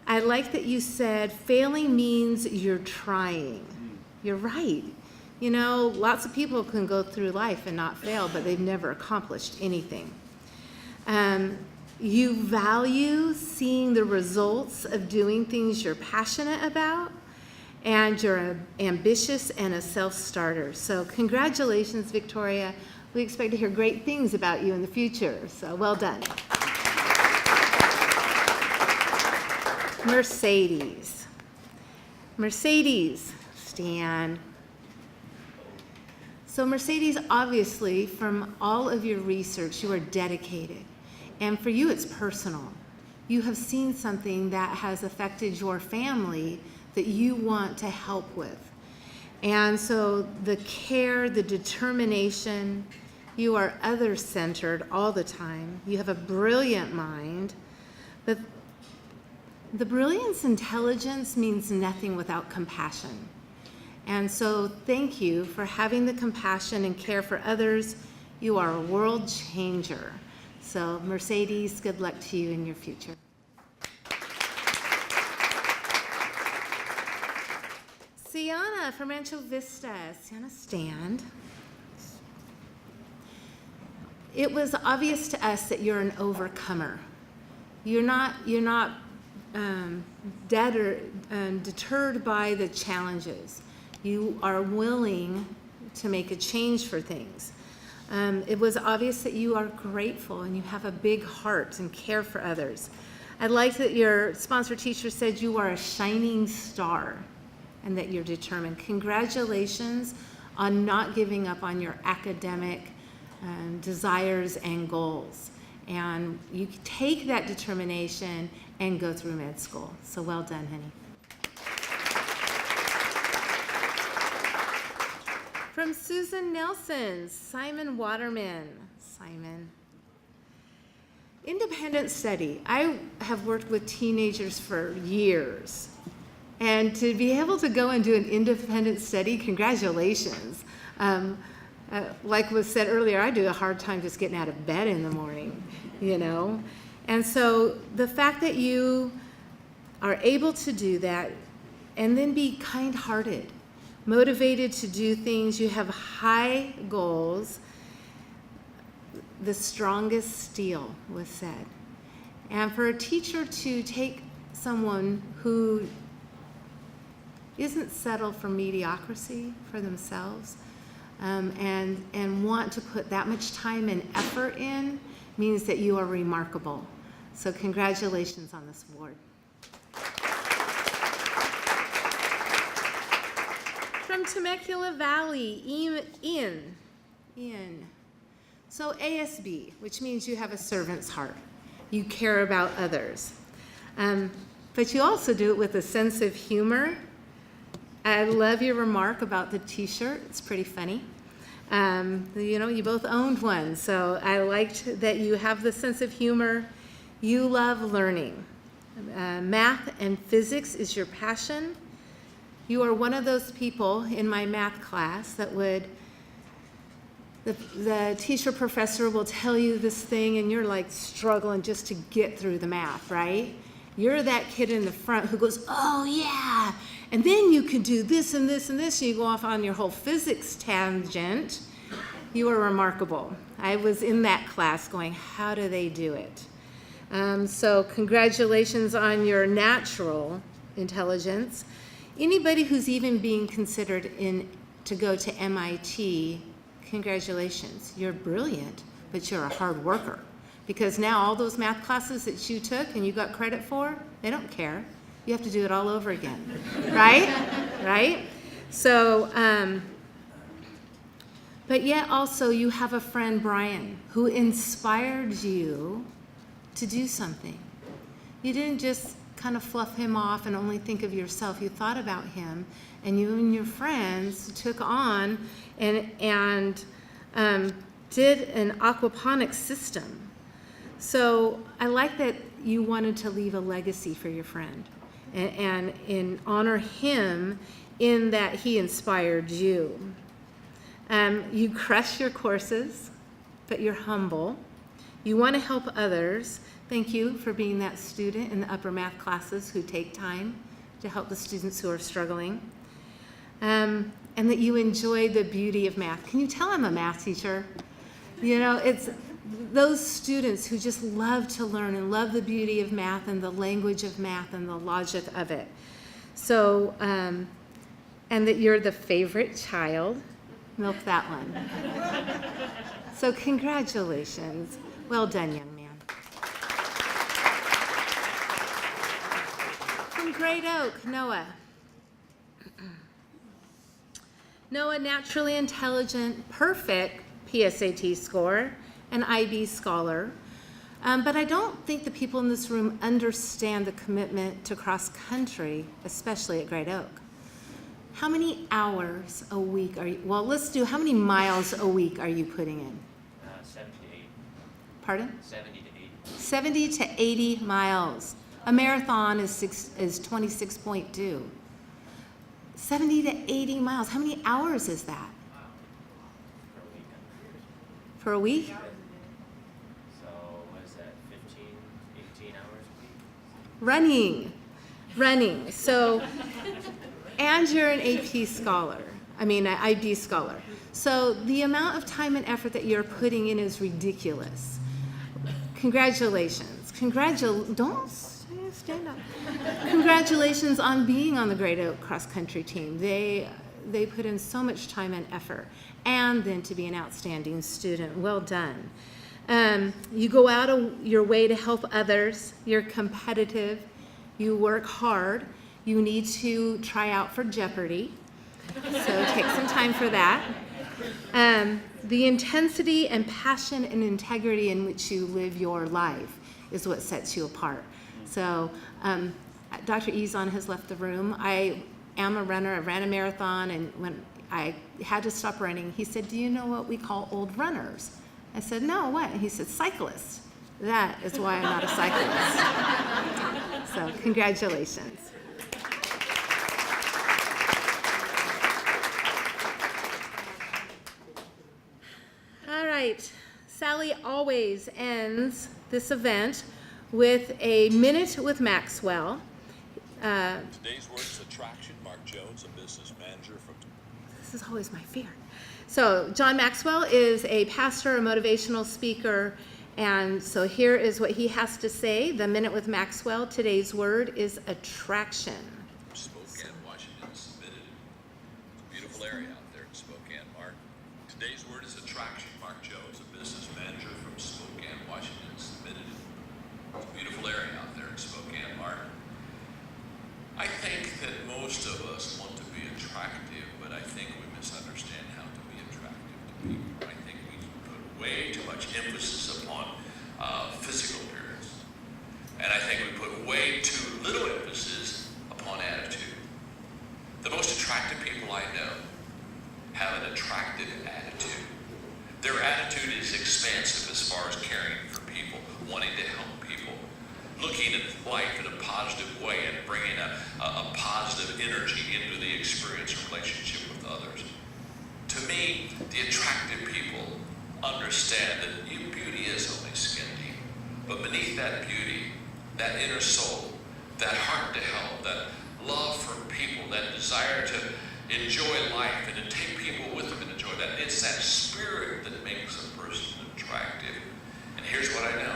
I like that you said failing means you're trying. You're right. You know, lots of people can go through life and not fail, but they've never accomplished anything. You value seeing the results of doing things you're passionate about, and you're ambitious and a self-starter. So congratulations, Victoria. We expect to hear great things about you in the future, so well done. Mercedes. Mercedes, stand. So Mercedes, obviously, from all of your research, you are dedicated. And for you, it's personal. You have seen something that has affected your family that you want to help with. And so the care, the determination, you are other-centered all the time. You have a brilliant mind, but the brilliance, intelligence means nothing without compassion. And so thank you for having the compassion and care for others. You are a world changer. So Mercedes, good luck to you in your future. Sienna from Rancho Vista. Sienna, stand. It was obvious to us that you're an overcomer. You're not deterred by the challenges. You are willing to make a change for things. It was obvious that you are grateful and you have a big heart and care for others. I liked that your sponsor teacher said you are a shining star and that you're determined. Congratulations on not giving up on your academic desires and goals. And you take that determination and go through med school. So well done, honey. From Susan Nelson, Simon Waterman. Simon. Independent study. I have worked with teenagers for years. And to be able to go and do an independent study, congratulations. Like was said earlier, I do a hard time just getting out of bed in the morning, you know. And so the fact that you are able to do that and then be kind-hearted, motivated to do things, you have high goals. The strongest steel was said. And for a teacher to take someone who isn't settled for mediocrity for themselves and want to put that much time and effort in means that you are remarkable. So congratulations on this award. From Temecula Valley, Ian. So ASB, which means you have a servant's heart. You care about others. But you also do it with a sense of humor. I love your remark about the t-shirt. It's pretty funny. You know, you both owned one, so I liked that you have the sense of humor. You love learning. Math and physics is your passion. You are one of those people in my math class that would, the teacher professor will tell you this thing and you're like struggling just to get through the math, right? You're that kid in the front who goes, oh yeah, and then you can do this and this and this, and you go off on your whole physics tangent. You are remarkable. I was in that class going, how do they do it? So congratulations on your natural intelligence. Anybody who's even being considered to go to MIT, congratulations. You're brilliant, but you're a hard worker. Because now all those math classes that you took and you got credit for, they don't care. You have to do it all over again, right? Right? So, but yet also you have a friend, Brian, who inspired you to do something. You didn't just kind of fluff him off and only think of yourself. You thought about him, and you and your friends took on and did an aquaponics system. So I like that you wanted to leave a legacy for your friend and honor him in that he inspired you. You crush your courses, but you're humble. You want to help others. Thank you for being that student in the upper math classes who take time to help the students who are struggling. And that you enjoy the beauty of math. Can you tell I'm a math teacher? You know, it's those students who just love to learn and love the beauty of math and the language of math and the logic of it. So, and that you're the favorite child. Milk that one. So congratulations. Well done, young man. From Great Oak, Noah. Noah, naturally intelligent, perfect PSAT score, an IB scholar. But I don't think the people in this room understand the commitment to cross country, especially at Great Oak. How many hours a week are you, well, let's do, how many miles a week are you putting in? 70 to 80. Pardon? 70 to 80. 70 to 80 miles. A marathon is 26.2. 70 to 80 miles. How many hours is that? For a week? So what is that, 15, 18 hours a week? Running. So, and you're an AP scholar. An IB scholar. So the amount of time and effort that you're putting in is ridiculous. Congratulations. Don't stand up. Congratulations on being on the Great Oak cross country team. They put in so much time and effort, and then to be an outstanding student. Well done. You go out of your way to help others. You're competitive. You work hard. You need to try out for Jeopardy. So take some time for that. The intensity and passion and integrity in which you live your life is what sets you apart. So Dr. Ezon has left the room. I am a runner. I ran a marathon, and when I had to stop running. He said, do you know what we call old runners? I said, no, what? He said, cyclists. That is why I'm not a cyclist. So congratulations. All right, Sally always ends this event with a minute with Maxwell. Today's word is attraction. Mark Jones, a business manager from... This is always my fear. So John Maxwell is a pastor, a motivational speaker, and so here is what he has to say. The minute with Maxwell. Today's word is attraction. Spokane, Washington, submitted. It's a beautiful area out there in Spokane, Mark. Today's word is attraction. Mark Jones, a business manager from Spokane, Washington, submitted. It's a beautiful area out there in Spokane, Mark. I think that most of us want to be attractive, but I think we misunderstand how to be attractive to people. I think we put way too much emphasis upon physical appearance. And I think we put way too little emphasis upon attitude. The most attractive people I know have an attractive attitude. Their attitude is expansive as far as caring for people, wanting to help people, looking at life in a positive way and bringing a positive energy into the experience and relationship with others. To me, the attractive people understand that beauty is only skin deep, but beneath that beauty, that inner soul, that heart to help, that love for people, that desire to enjoy life and to take people with them and enjoy that, it's that spirit that makes a person attractive. And here's what I know.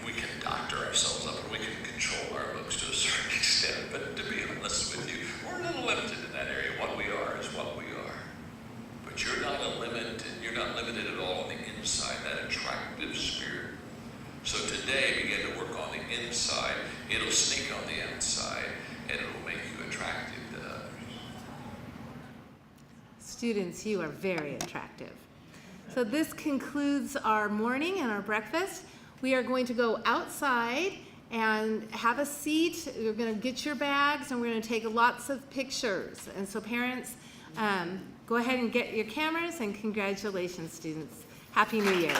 We can doctor ourselves up and we can control our looks to a certain extent, but to be honest with you, we're a little limited in that area. What we are is what we are. But you're not limited at all on the inside, that attractive spirit. So today, begin to work on the inside. It'll sneak on the outside, and it'll make you attractive to others. Students, you are very attractive. So this concludes our morning and our breakfast. We are going to go outside and have a seat. You're going to get your bags, and we're going to take lots of pictures. And so parents, go ahead and get your cameras, and congratulations, students. Happy New Year.